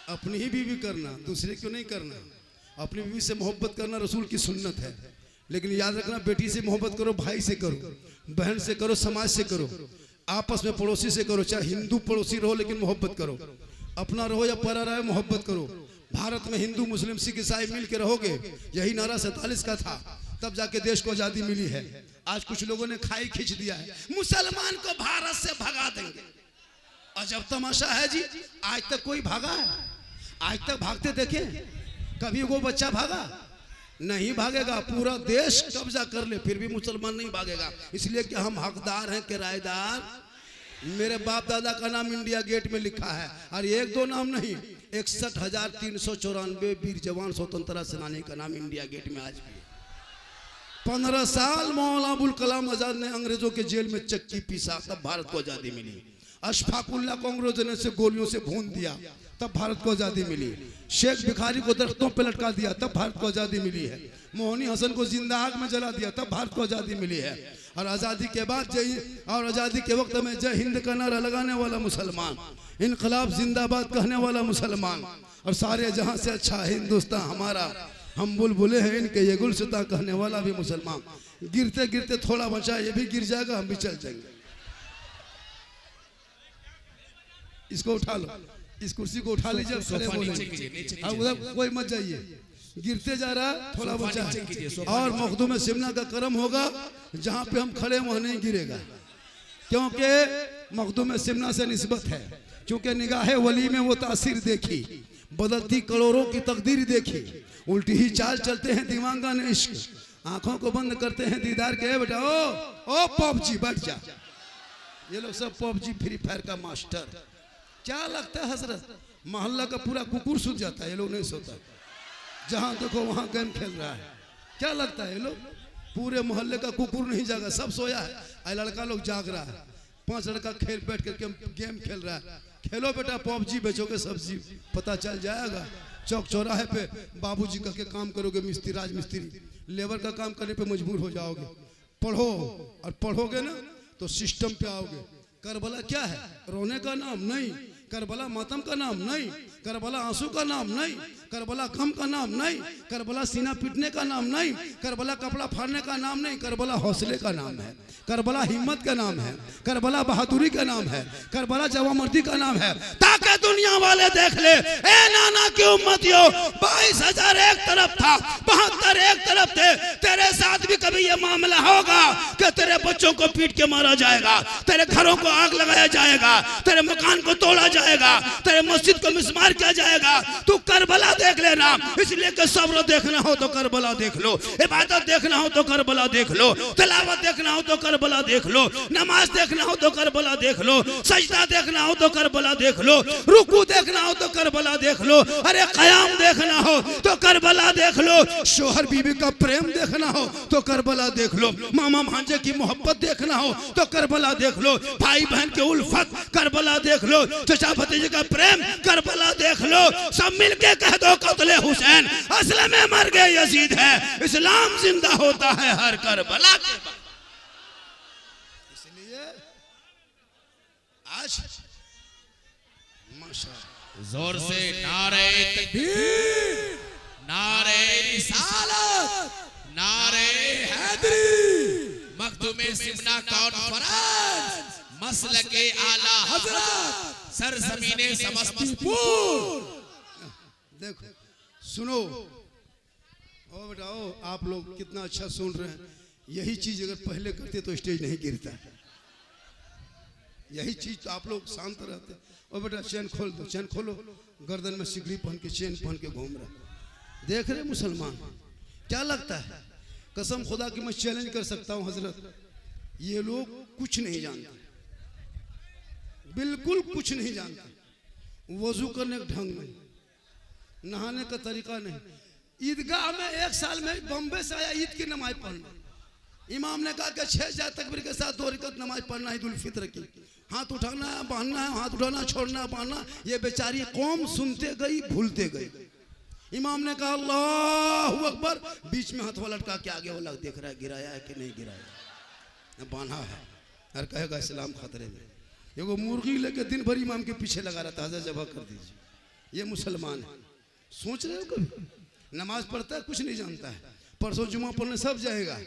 अपनी ही बीवी करना, दूसरे क्यों नहीं करना। अपनी बीवी से मोहब्बत करना रसूल की सुन्नत है। लेकिन याद रखना, बेटी से मोहब्बत करो, भाई से करो, बहन से करो, समाज से करो, आपस में पड़ोसी से करो। चाहे हिंदू पड़ोसी रहो, लेकिन मोहब्बत करो। अपना रहो या परा रहे, मोहब्बत करो। भारत में हिंदू मुस्लिम सिख ईसाई मिल के रहोगे, यही नारा 47 का था, तब जाके देश को आजादी मिली है। आज कुछ लोगों ने खाई खींच दिया है, मुसलमान को भारत से भगा देंगे। अजब तमाशा है जी। आज तक कोई भागा है? आज तक भागते देखे? कभी वो बच्चा भागा? नहीं भागेगा। पूरा देश कब्जा कर ले फिर भी मुसलमान नहीं भागेगा। इसलिए कि हम हकदार हैं, किराएदार। मेरे बाप दादा का नाम इंडिया गेट में लिखा है, और एक दो नाम नहीं, 61,394 वीर जवान स्वतंत्रता सेनानी का नाम इंडिया गेट में आज भी। 15 साल मौलाना अबुल कलाम आजाद ने अंग्रेजों के जेल में चक्की पीसा, तब भारत को आजादी मिली। अशफाकुल्ला को अंग्रेजों ने से गोलियों से भून दिया, तब भारत को आजादी मिली। शेख भिखारी को दरख्तों पर लटका दिया, तब भारत को आजादी मिली है। मोहनी हसन को जिंदा आग में जला दिया, तब भारत को आजादी मिली है। और आजादी के बाद आजादी के वक्त में जय हिंद का नारा लगाने वाला मुसलमान, इनकलाब जिंदाबाद कहने वाला मुसलमान, और सारे जहां से अच्छा हिंदुस्तान हमारा, हम बुलबुले हैं इनके ये गुलसिता कहने वाला भी मुसलमान। गिरते गिरते थोड़ा बचा, ये भी गिर जाएगा, हम भी चल जाएंगे। इसको उठा लो, इस कुर्सी को उठा लीजिए, खड़े बोलेंगे। अब उधर कोई मत जाइए, गिरते जा रहा, थोड़ा बचा है। और मखदूम सिमना का करम होगा, जहां पे हम खड़े वहां नहीं गिरेगा, क्योंकि मखदूम सिमना से निस्बत है। क्योंकि निगाहे वली में वो तासीर देखी, बदलती करोड़ों की तकदीर देखी, उल्टी ही चाल चलते हैं दीवांगा ने इश्क, आंखों को बंद करते हैं दीदार के। बेटा ओ पबजी बैठ जा। ये लोग सब पबजी फ्री फायर का मास्टर। क्या लगता है हजरत, मोहल्ला का पूरा कुकुर सूझ जाता है, ये लोग नहीं सोता। जहां देखो वहां गेम खेल रहा है। क्या लगता है ये लोग, पूरे मोहल्ले का कुकुर नहीं जागा, सब सोया है, आई लड़का लोग जाग रहा है। 5 लड़का खेल बैठ करके गेम खेल रहा है। खेलो बेटा, पबजी बेचोगे सब्जी, पता चल जाएगा। चौक चौराहे पे बाबूजी का के काम करोगे, मिस्त्री राज मिस्त्री, लेबर का काम करने पे मजबूर हो जाओगे। पढ़ो, और पढ़ोगे ना तो सिस्टम पे आओगे। करबला क्या है? रोने का नाम नहीं, करबला मातम का नाम नहीं, करबला आंसू का नाम नहीं, करबला गम का नाम नहीं, करबला सीना पीटने का नाम नहीं, करबला कपड़ा फाड़ने का नाम नहीं, करबला हौसले का नाम है, करबला हिम्मत का नाम है, करबला बहादुरी का नाम है, करबला जवामर्दी का नाम है। ताकि दुनिया वाले देख ले, ए नाना की उम्मतियों, 22,000 एक तरफ था, 72 एक तरफ तरफ थे। तेरे साथ भी कभी ये मामला होगा कि तेरे बच्चों को पीट के मारा जाएगा, तेरे घरों को आग लगाया जाएगा, तेरे मकान को तोड़ा जाएगा, तेरे मस्जिद को मिसमार किया जाएगा। तू करबला देख लेना। इसलिए कि सब्र देखना हो तो करबला देख लो, इबादत देखना हो तो करबला देख लो, तिलावत देखना हो तो करबला देख लो, नमाज देखना हो तो करबला देख लो, सजदा देखना हो तो करबला देख लो, रुकू देखना हो तो करबला देख लो, अरे कयाम देखना हो तो करबला देख लो, शोहर बीवी का प्रेम देखना हो तो करबला देख लो, मामा भांजे की मोहब्बत देखना हो तो करबला देख लो, भाई बहन के उल्फत करबला देख लो, चचा भतीजे का प्रेम करबला देख लो। सब मिलके कह दो कत्ले हुसैन असल में मर गए यजीद है, इस्लाम जिंदा होता है हर करबला के बाद। इसलिए आज माशाअल्लाह जोर से नारे तकबीर, नारे रिसालत, नारे हैदरी, मखदूमे सिमना कॉन्फ्रेंस, मसलके आला हजरत, सरजमीने समस्तीपुर। देखो सुनो, ओ बताओ आप लोग कितना अच्छा सुन रहे हैं। यही चीज अगर पहले करते तो स्टेज नहीं गिरता। यही चीज तो आप लोग शांत रहते। और बेटा चैन खोल दो, चैन खोलो, गर्दन में सिगड़ी पहन के चैन पहन के घूम रहा। देख रहे मुसलमान, क्या लगता है? कसम खुदा की मैं चैलेंज कर सकता हूँ हजरत, ये लोग कुछ नहीं जानते, बिल्कुल कुछ नहीं जानते। वजू करने का ढंग नहीं, नहाने का तरीका नहीं। ईदगाह में एक साल में बम्बे से आया ईद की नमाज पढ़ना। इमाम ने कहा कि 6 जाए तकबीर के साथ 2 रकात नमाज पढ़ना ईद उल फित्र की। हाथ उठाना है, बांधना है, हाथ उठाना, छोड़ना, बांधना। ये बेचारी कौम सुनते गई, भूलते गई। इमाम ने कहा अल्लाहु अकबर, बीच में हाथ लटका के आगे वाला देख रहा है गिराया है कि नहीं गिराया, बांधा है। और कहेगा इस्लाम खतरे में। एगो मुर्गी लेके दिन भर इमाम के पीछे लगा रहता है, जबह कर दीजिए। ये मुसलमान है। सोच रहे हो कभी? नमाज पढ़ता है, कुछ नहीं जानता है। परसों जुमा पढ़ने सब जाएगा,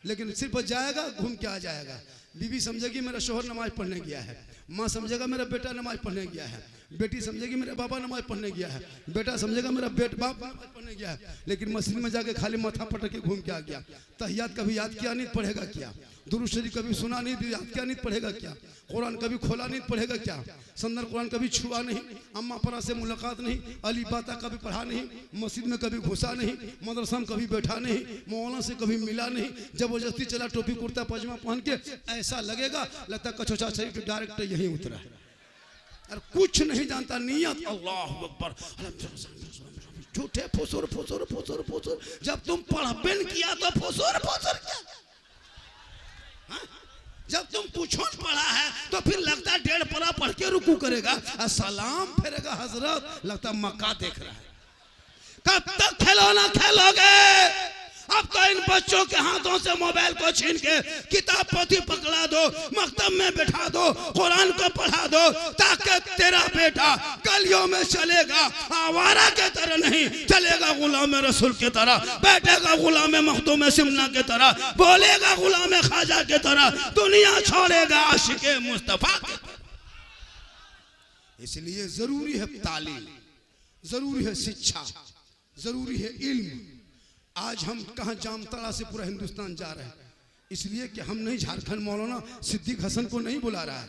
लेकिन सिर्फ जाएगा, घूम के आ जाएगा। बीवी समझेगी मेरा शोहर नमाज पढ़ने गया है, माँ समझेगा मेरा बेटा नमाज पढ़ने गया है, बेटी समझेगी मेरा बाबा नमाज पढ़ने गया है, बेटा समझेगा मेरा बाप नमाज पढ़ने गया है। लेकिन मस्जिद में जाके खाली माथा पटक के घूम के आ गया। तहियात कभी याद किया नहीं, पढ़ेगा क्या? दुरूद शरीफ कभी सुना नहीं, याद किया नहीं, पढ़ेगा क्या? कुरान कभी खोला नहीं, पढ़ेगा क्या? संदर कुरान कभी छुआ नहीं, अम्मा परा से मुलाकात नहीं, अली बाता कभी पढ़ा नहीं, मस्जिद में कभी घुसा नहीं, मदरसा में कभी बैठा नहीं, मौलाना से कभी मिला नहीं। जबरदस्ती चला टोपी कुर्ता पजामा पहन के, ऐसा लगेगा लगता कचौचा शरीफ डायरेक्ट यहीं उतरा है। और कुछ नहीं जानता। नियत अल्लाहु अकबर, झूठे फुसुर फुसुर फुसुर फुसुर। जब तुम पढ़बेन किया तो फुसुर फुसुर क्या? जब तुम पूछो पढ़ा है तो फिर लगता 1.5 परा पढ़ के रुकू करेगा, सलाम फेरेगा हजरत, लगता मक्का देख रहा है। कब तक खिलौना खेलोगे? अब तो इन बच्चों के हाथों से मोबाइल को छीन के किताब पोथी पकड़ा दो, मकतब में बैठा दो, कुरान को पढ़ा दो, ताकि तेरा बेटा गलियों में चलेगा आवारा के तरह नहीं, चलेगा गुलाम रसूल के तरह, बैठेगा गुलाम मखदूम सिमना के तरह, बोलेगा गुलाम ख्वाजा के तरह, दुनिया छोड़ेगा आशिके मुस्तफा के तरह। इसलिए जरूरी है तालीम, जरूरी है शिक्षा, जरूरी है इल्म। आज हम कहाँ जामताड़ा से पूरा हिंदुस्तान जा रहे हैं, इसलिए कि हम नहीं, झारखंड मौलाना सिद्दीक हसन को नहीं बुला रहा है।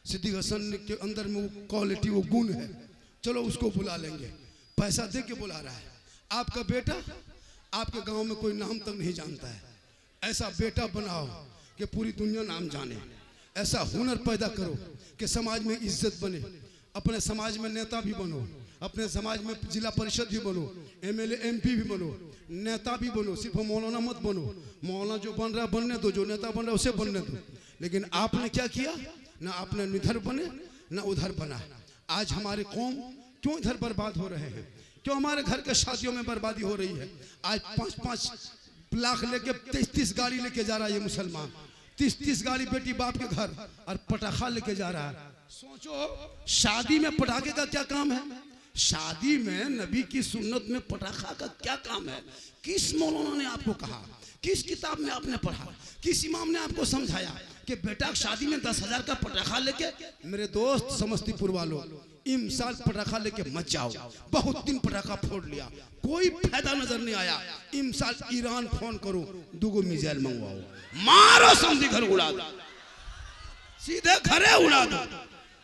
सिद्दीक हसन के अंदर में वो क्वालिटी, वो गुण है, चलो उसको बुला लेंगे, पैसा दे के बुला रहा है। आपका बेटा आपके गांव में कोई नाम तक नहीं जानता है, ऐसा बेटा बनाओ कि पूरी दुनिया नाम जाने। ऐसा हुनर पैदा करो कि समाज में इज्जत बने, अपने समाज में नेता भी बनो, अपने समाज में जिला परिषद भी बनो, एमएलए एमपी भी बनो, नेता भी बनो। सिर्फ मौलाना मत बनो, मौलाना जो बन रहा है बनने दो, जो नेता बन रहा है उसे बनने दो। लेकिन आपने क्या किया? ना आपने इधर बने ना उधर बना। आज हमारे कौम क्यों इधर बर्बाद हो रहे हैं? क्यों हमारे घर के शादियों में बर्बादी हो रही है? आज 5-5 लाख लेके 33 गाड़ी लेके जा रहा है ये मुसलमान, 30 गाड़ी बेटी बाप के घर, और पटाखा लेके जा रहा है। सोचो शादी में पटाखे का क्या काम है? शादी में नबी की सुन्नत में पटाखा का क्या काम है? किस मौलाना ने आपको कहा? किस किताब में आपने पढ़ा? किस इमाम ने आपको समझाया कि बेटा शादी में 10,000 का पटाखा लेके, मेरे दोस्त समस्तीपुर वालों, इमसाल पटाखा लेके मत जाओ। बहुत दिन पटाखा फोड़ लिया, कोई फायदा नजर नहीं आया। इमसाल ईरान फोन करो, 2 मिसाइल मंगवाओ, मारो समझी घर उड़ा दो, सीधे घरे उड़ा दो,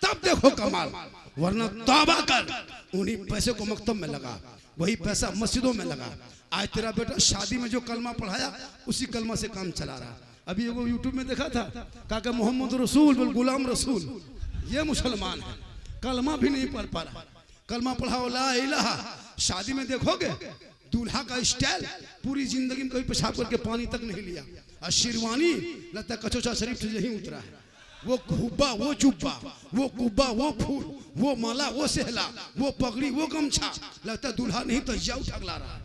तब देखो कमाल। वरना तौबा कर, उन्हीं पैसे को मकतब में लगा, वही पैसा मस्जिदों में लगा। आज तेरा बेटा शादी में जो कलमा पढ़ाया उसी कलमा से काम चला रहा। अभी वो यूट्यूब में देखा था, कहा मोहम्मद रसूल बोल गुलाम रसूल, ये मुसलमान है, कलमा भी नहीं पढ़ पा रहा। कलमा पढ़ाओ ला इलाहा। शादी में देखोगे दूल्हा का स्टाइल, पूरी जिंदगी में कभी पेशाब करके पानी तक नहीं लिया, और शेरवानी लगता कचौचा शरीफ से यही उतरा है। वो हुब्बा, वो जुब्बा, वो कुब्बा, वो फूल, वो माला, वो सहला, वो पगड़ी, वो गमछा, लगता दूल्हा नहीं तो या उठा ला रहा है।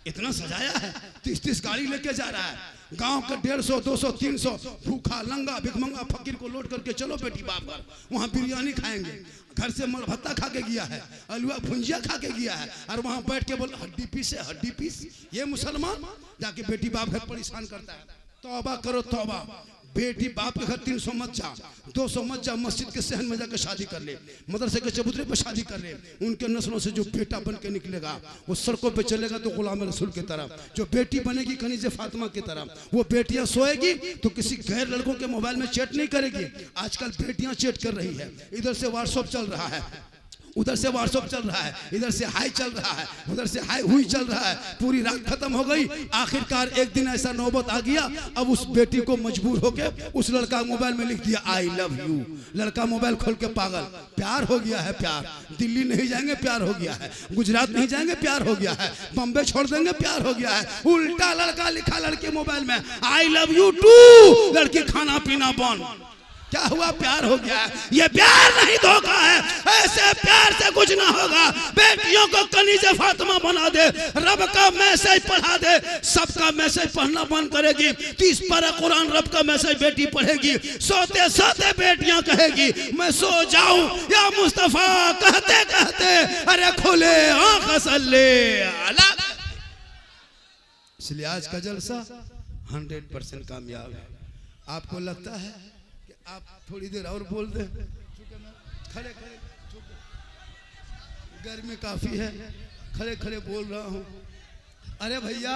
इतना सजाया है, 30 गाड़ी लेके जा रहा है। गांव का 150, 200, 300 भूखा लंगा भिखमंगा फकीर को लोड करके चलो बेटी बाप घर, वहां बिरयानी खाएंगे। घर से मल भत्ता खा के गया है, अलुआ भुंजिया खा के गया है, और वहां बैठ के बोल हड्डी पीस है, हड्डी पीस। ये मुसलमान जाके बेटी बाप घर परेशान करता है। तौबा करो तौबा। बेटी बाप के घर 300 मत जा, 200 मत जा, मस्जिद के सहन में जाकर शादी कर ले, मदरसे के चबूतरे पर शादी कर ले। उनके नस्लों से जो बेटा बन के निकलेगा वो सड़कों पे चलेगा तो गुलाम रसूल की तरह, जो बेटी बनेगी कनीज़े फातिमा की तरह। वो बेटियां सोएगी तो किसी गैर लड़कों के मोबाइल में चैट नहीं करेगी। आजकल बेटियां चैट कर रही है, इधर से व्हाट्सएप चल रहा है, उधर से व्हाट्सएप चल रहा है, इधर से हाई चल रहा है, उधर से हाई हुई चल रहा है। पूरी रात खत्म हो गई। आखिरकार एक दिन ऐसा नौबत आ गया, अब उस बेटी को मजबूर होके उस लड़का मोबाइल में लिख दिया आई लव यू। लड़का मोबाइल खोल के पागल, प्यार हो गया है, प्यार। दिल्ली नहीं जाएंगे प्यार हो गया है, गुजरात नहीं जाएंगे प्यार हो गया है, बम्बे छोड़ देंगे प्यार हो गया है। उल्टा लड़का लिखा लड़के मोबाइल में आई लव यू टू, लड़की खाना पीना बंद। क्या हुआ? प्यार हो गया। ये प्यार नहीं धोखा है, ऐसे प्यार से कुछ ना होगा। बेटियों को कनीज़े फातिमा बना दे, रब का मैसेज पढ़ा दे, सबका मैसेज पढ़ना बंद करेगी। 30 पारा कुरान रब का मैसेज बेटी पढ़ेगी। सोते सोते बेटियां कहेगी मैं सो जाऊं या मुस्तफा, कहते कहते अरे खुले आंख सल्ले अला। इसलिए आज का जलसा 100% कामयाब है। आपको लगता है आप थोड़ी देर और बोल दे, खड़े खड़े, गर्मी काफी है, खड़े खड़े बोल रहा हूँ। अरे भैया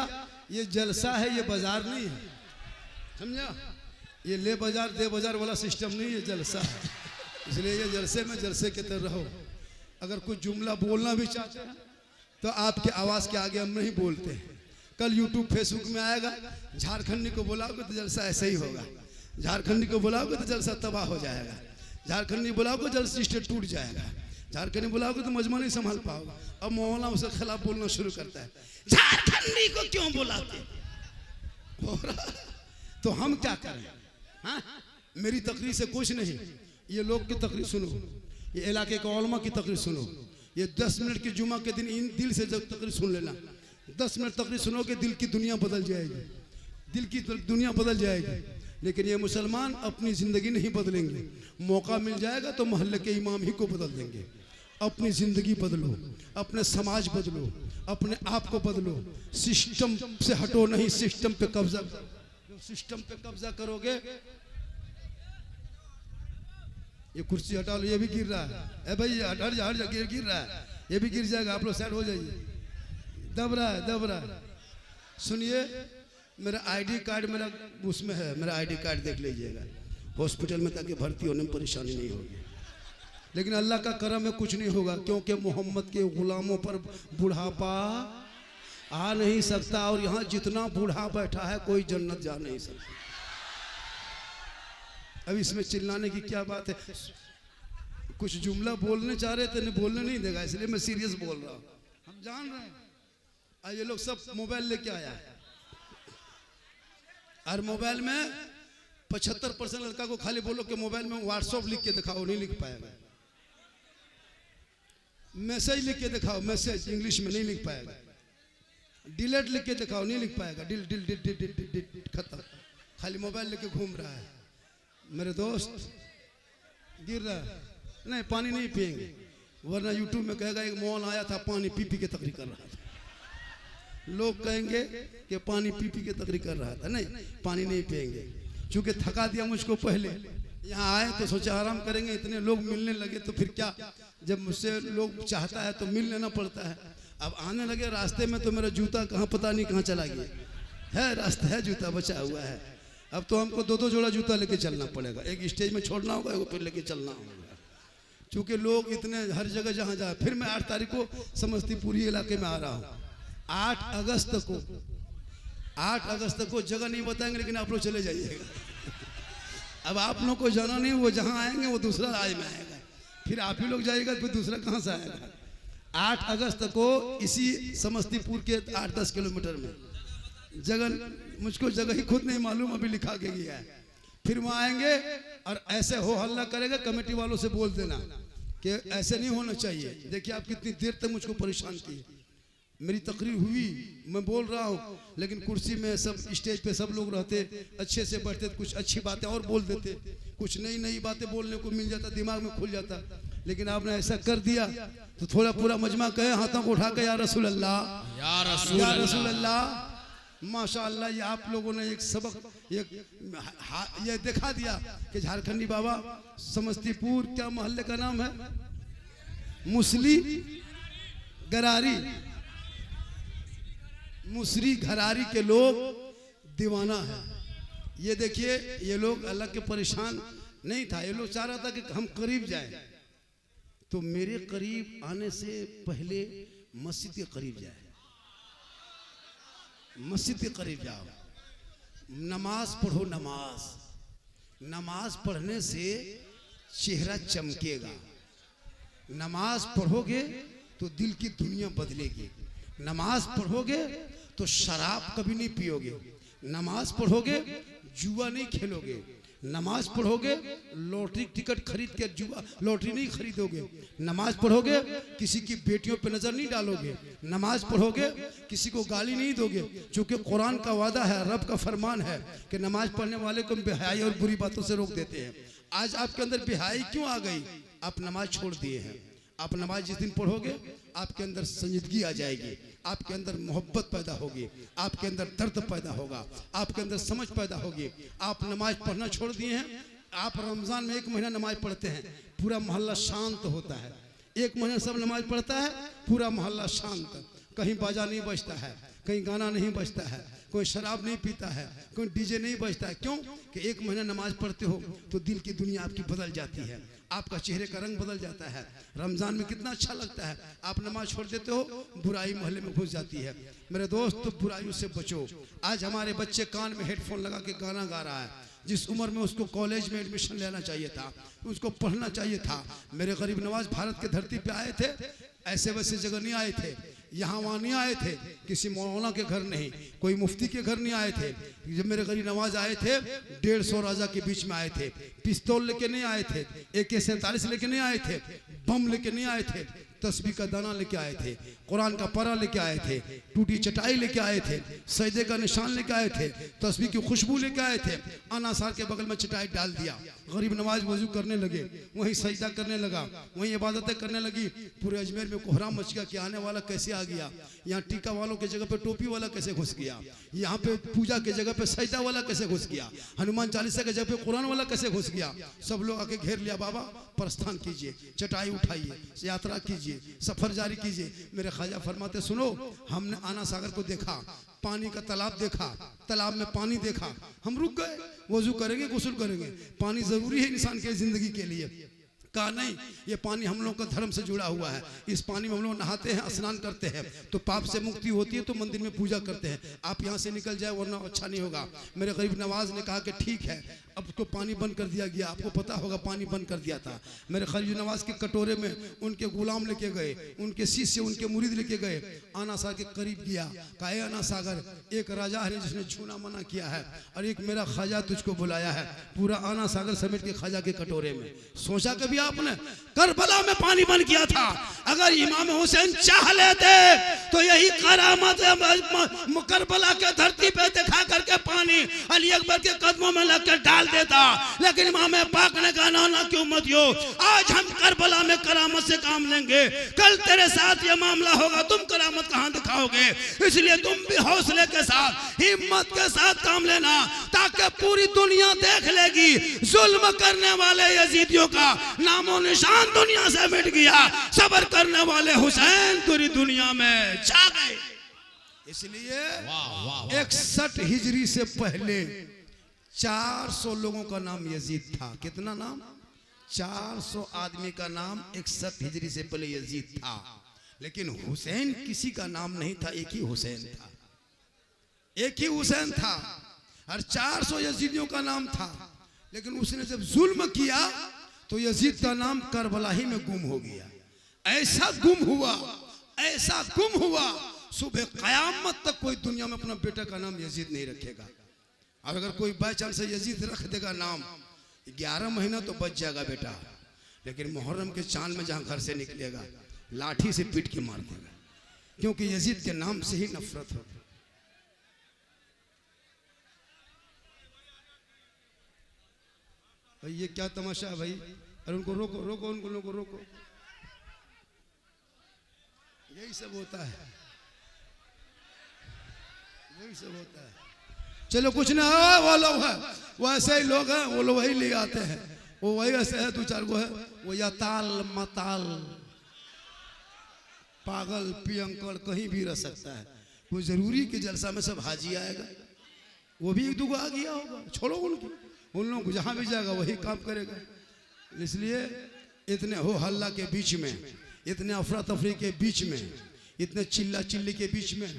ये जलसा है, ये बाजार नहीं है, समझा? ये ले बाजार दे बाजार वाला सिस्टम नहीं, ये जलसा है। इसलिए ये जलसे में जलसे के तरह रहो। अगर कुछ जुमला बोलना भी चाहते हैं तो आपके आवाज़ के आगे हम नहीं बोलते हैं। कल यूट्यूब फेसबुक में आएगा, झारखंडी को बुलाओगे तो जलसा ऐसे ही होगा, झारखंडी को बुलाओगे तो जलसा तबाह हो जाएगा, झारखंडी बुलाओगे जलसा स्टेट टूट जाएगा, झारखंडी बुलाओगे तो मजमा नहीं संभाल पाओगे। अब मौलाना उसके खिलाफ बोलना शुरू करता है, झारखंडी को क्यों बुलाते हो रहा? तो हम क्या करें? हाँ, मेरी तकरीर से कुछ नहीं, ये लोग की तकरीर सुनो, ये इलाके के उलमा की तकरीर सुनो। ये 10 मिनट की जुमा के दिन इन दिल से जब तकरीर सुन लेना, 10 मिनट तकरीर सुनोगे दिल की दुनिया बदल जाएगी, दिल की दुनिया बदल जाएगी। लेकिन ये मुसलमान अपनी ज़िंदगी नहीं बदलेंगे। मौका मिल जाएगा तो मोहल्ले के इमाम ही को बदल देंगे। अपनी ज़िंदगी बदलो, अपने समाज बदलो, अपने आप को बदलो। सिस्टम से हटो नहीं, सिस्टम पे कब्जा। सिस्टम पे कब्जा करोगे, ये कुर्सी हटा लो, ये भी गिर रहा है। ए भाई हट जा, हट जा, गिर रहा है, ये भी गिर जाएगा। आप लोग साइड हो जाइए, दब रहा है, दब रहा है। सुनिए, मेरा आईडी कार्ड मेरा उसमें है, मेरा आईडी कार्ड देख लीजिएगा हॉस्पिटल में, ताकि भर्ती होने में परेशानी नहीं होगी। लेकिन अल्लाह का करम में कुछ नहीं होगा, क्योंकि मोहम्मद के गुलामों पर बुढ़ापा आ नहीं सकता। और यहाँ जितना बूढ़ा बैठा है कोई जन्नत जा नहीं सकता। अब इसमें चिल्लाने की क्या बात है? कुछ जुमला बोलने चाह रहे थे, नहीं बोलने नहीं देगा, इसलिए मैं सीरियस बोल रहा हूँ। हम जान रहे हैं ये लोग सब मोबाइल लेके आया है, और मोबाइल में 75% लड़का को खाली बोलो कि मोबाइल में व्हाट्सएप लिख के दिखाओ, नहीं लिख पाएगा। मैसेज लिख के दिखाओ, मैसेज इंग्लिश में नहीं लिख पाएगा। डिलीट लिख के दिखाओ, नहीं लिख पाएगा। डिल डिल डिल डिल डिल डिल डिल खत्म। खाली मोबाइल लेके घूम रहा है। मेरे दोस्त गिर रहा है, नहीं पानी नहीं पिएंगे, वरना यूट्यूब में कहेगा एक मौन आया था पानी पी पी के तकरीर कर रहा था। लोग कहेंगे कि पानी पी पी के तकरीर कर रहा था, नहीं पानी नहीं पिएंगे। चूंकि थका दिया मुझको पहले, यहाँ आए तो सोचा आराम करेंगे, इतने लोग मिलने लगे तो फिर क्या, जब मुझसे लोग चाहता है तो मिल लेना पड़ता है। अब आने लगे रास्ते में तो मेरा जूता कहाँ पता नहीं कहाँ चला गया है, रास्ता है जूता बचा हुआ है। अब तो हमको 2-2 जोड़ा जूता लेके चलना पड़ेगा, एक स्टेज में छोड़ना होगा, एक फिर लेके चलना होगा, क्योंकि लोग इतने हर जगह जहाँ जाए। फिर मैं 8 तारीख को समस्तीपुरी इलाके में आ रहा हूँ। 8 अगस्त को जगह नहीं बताएंगे, लेकिन आप लोग चले जाइएगा। अब आप लोग को जाना नहीं, वो जहाँ आएंगे वो दूसरा राज्य में आएगा, फिर आप ही लोग जाइएगा, फिर दूसरा कहाँ से आएगा। 8 अगस्त को इसी समस्तीपुर के 8-10 किलोमीटर में जगह, मुझको जगह ही खुद नहीं मालूम, अभी लिखा के गया है। फिर वहाँ आएंगे और ऐसे हो हल्ला करेगा, कमेटी वालों से बोल देना कि ऐसे नहीं होना चाहिए। देखिए आप कितनी देर तक मुझको परेशान किए, मेरी तकरीर हुई, मैं बोल रहा हूँ, लेकिन कुर्सी में सब स्टेज पे सब लोग रहते, अच्छे से बैठते, कुछ अच्छी बातें और बोल देते, कुछ नई नई बातें बोलने को मिल जाता, दिमाग में खुल जाता। लेकिन आपने ऐसा कर दिया तो थोड़ा पूरा मजमा कहे हाथों को उठा के या रसूल अल्लाह, या रसूल अल्लाह। माशाअल्लाह, ये आप लोगों ने एक सबक ये दिखा दिया कि झारखंडी बाबा समस्तीपुर, क्या मोहल्ले का नाम है, मुसली घरारी के लोग दीवाना है। ये देखिए, ये लोग अल्लाह के परेशान नहीं था, ये लोग चाह रहा था कि हम करीब जाए, तो मेरे करीब आने से पहले मस्जिद के करीब जाए, मस्जिद के करीब जाओ, नमाज पढ़ो। नमाज पढ़ने से चेहरा चमकेगा, नमाज पढ़ोगे तो दिल की दुनिया बदलेगी, नमाज पढ़ोगे तो शराब कभी नहीं पियोगे, नमाज पढ़ोगे जुआ नहीं खेलोगे, नमाज पढ़ोगे लॉटरी टिकट खरीद के जुआ लॉटरी नहीं खरीदोगे, नमाज पढ़ोगे किसी की बेटियों पे नजर नहीं डालोगे, नमाज पढ़ोगे किसी को गाली नहीं दोगे, क्योंकि कुरान का वादा है, रब का फरमान है कि नमाज पढ़ने वाले को बेहयाई और बुरी बातों से रोक देते हैं। आज आपके अंदर बेहयाई क्यों आ गई? आप नमाज छोड़ दिए हैं। आप नमाज जिस दिन पढ़ोगे आपके अंदर संजीदगी आ जाएगी, आपके अंदर मोहब्बत पैदा होगी, आपके अंदर दर्द पैदा होगा, आपके अंदर समझ पैदा होगी। आप नमाज पढ़ना छोड़ दिए हैं। आप रमज़ान में 1 महीना नमाज पढ़ते हैं, पूरा मोहल्ला शांत होता है। 1 महीना सब नमाज पढ़ता है, पूरा मोहल्ला शांत, कहीं बाजा नहीं बजता है, कहीं गाना नहीं बजता है, कोई शराब नहीं पीता है, कोई डीजे नहीं बजता है। क्यों कि 1 महीना नमाज पढ़ते हो तो दिल की दुनिया आपकी बदल जाती है, आपका चेहरे का रंग बदल जाता है। रमज़ान में कितना अच्छा लगता है, आप नमाज छोड़ देते हो, बुराई मोहल्ले में घुस जाती है। मेरे दोस्त, तो बुराइयों से बचो। आज हमारे बच्चे कान में हेडफोन लगा के गाना गा रहा है, जिस उम्र में उसको कॉलेज में एडमिशन लेना चाहिए था, उसको पढ़ना चाहिए था। मेरे गरीब नवाज भारत की धरती पे आए थे, ऐसे वैसे जगह नहीं आए थे, यहाँ वहाँ नहीं आए थे, किसी मौलाना के घर नहीं, कोई मुफ्ती के घर नहीं आए थे। जब मेरे गरीब नवाज आए थे 150 राजा के बीच में आए थे, पिस्तौल लेके नहीं आए थे, AK-47 लेके नहीं आए थे, बम लेके नहीं आए थे, तस्बीह का दाना लेके आए थे, कुरान का परा लेके आए थे, टूटी चटाई लेके आए थे, सजदे का निशान लेके आए थे, तस्बीह की खुशबू लेके आए थे। अनासार के बगल में चटाई डाल दिया, गरीब नवाज वजू करने लगे, वहीं सजदा करने लगा, वहीं इबादतें करने लगी। पूरे अजमेर में कोहराम मच गया कि आने वाला कैसे आ गया, यहाँ टीका वालों की जगह पे टोपी वाला कैसे घुस गया, यहाँ पे पूजा की जगह पे सजदा वाला कैसे घुस गया, हनुमान चालीसा की जगह पे कुरान वाला कैसे घुस गया। सब लोग आके घेर लिया, बाबा प्रस्थान कीजिए, चटाई उठाइए, यात्रा कीजिए, सफर जारी कीजिए। मेरे ख्वाजा फरमाते, सुनो, हमने आना सागर को देखा, पानी का तालाब देखा, तालाब में पानी देखा, हम रुक गए, वजू करेंगे, गुस्ल करेंगे, पानी जरूरी है इंसान के जिंदगी के लिए। कहा नहीं, ये पानी हम लोग का धर्म से जुड़ा हुआ है, इस पानी में हम लोग नहाते हैं, स्नान करते हैं तो पाप से मुक्ति होती है, तो मंदिर में पूजा करते हैं। आप यहाँ से निकल जाए वरना अच्छा नहीं होगा। मेरे गरीब नवाज ने कहा कि ठीक है, अब उसको पानी बंद कर दिया गया, आपको पता होगा पानी बंद कर दिया था। मेरे गरीब नवाज के कटोरे में उनके गुलाम लेके गए, उनके शिष्य उनके मुरीद लेके गए, आना सागर के करीब गया, कहा आना सागर, एक राजा है जिसने छूना मना किया है और एक मेरा ख्वाजा तुझको बुलाया है, पूरा आना सागर समेट के ख्वाजा के कटोरे में। सोचा कभी आपने करबला में पानी बंद किया था, अगर इमाम हुसैन चाह लेते तो यही करामत करबला के धरती पे दिखा करके पानी कुर्बानी अली अकबर के कदमों में लगकर डाल देता, लेकिन इमाम पाक ने कहा ना क्यों मत हो, आज हम करबला में करामत से काम लेंगे, कल तेरे साथ ये मामला होगा, तुम करामत कहां दिखाओगे, इसलिए तुम भी हौसले के साथ हिम्मत के साथ काम लेना, ताकि पूरी दुनिया देख लेगी जुल्म करने वाले यजीदियों का नामो निशान दुनिया से मिट गया, सब्र करने वाले हुसैन पूरी दुनिया में छा गए। इसलिए 61 हिजरी से पहले 400 लोगों का नाम यजीद था। कितना नाम? 400 आदमी का नाम 61 हिजरी से पहले यजीद था, लेकिन हुसैन किसी का नाम नहीं था, एक ही हुसैन था, एक ही हुसैन था। और 400 यजीदियों का नाम था, लेकिन उसने जब जुल्म किया तो यजीद का नाम करबला ही में गुम हो गया। ऐसा गुम हुआ, ऐसा गुम हुआ, सुबह कयामत तक कोई दुनिया में अपना बेटा का नाम यजीद नहीं रखेगा। और अगर कोई बाई चांस यजीद रख देगा नाम, 11 महीना तो बच जाएगा बेटा, लेकिन मुहर्रम के चांद में जहां घर से निकलेगा लाठी से पीट के मार देगा, क्योंकि यजीद के नाम से ही नफरत हो। भाई ये क्या तमाशा है भाई? अरे उनको रोको रोको, उनको लोगों को रोको। यही सब होता है, यही सब होता है। चलो कुछ ना हो, वो लोग है, वो ऐसे ही लोग हैं, वो लोग वही ले आते हैं, वो वही ऐसे है, 2-4 गो है, वो यताल मताल पागल पियंकड़ कहीं भी रह सकता है। वो जरूरी कि जलसा में सब हाजी आएगा, वो भी 1-2 आ गया होगा, छोड़ो उनको, उन लोगों को जहां भी जाएगा वही काम करेगा। इसलिए इतने हो हल्ला के बीच में, इतने अफरा तफरी के बीच में, इतने चिल्ला चिल्ली के बीच में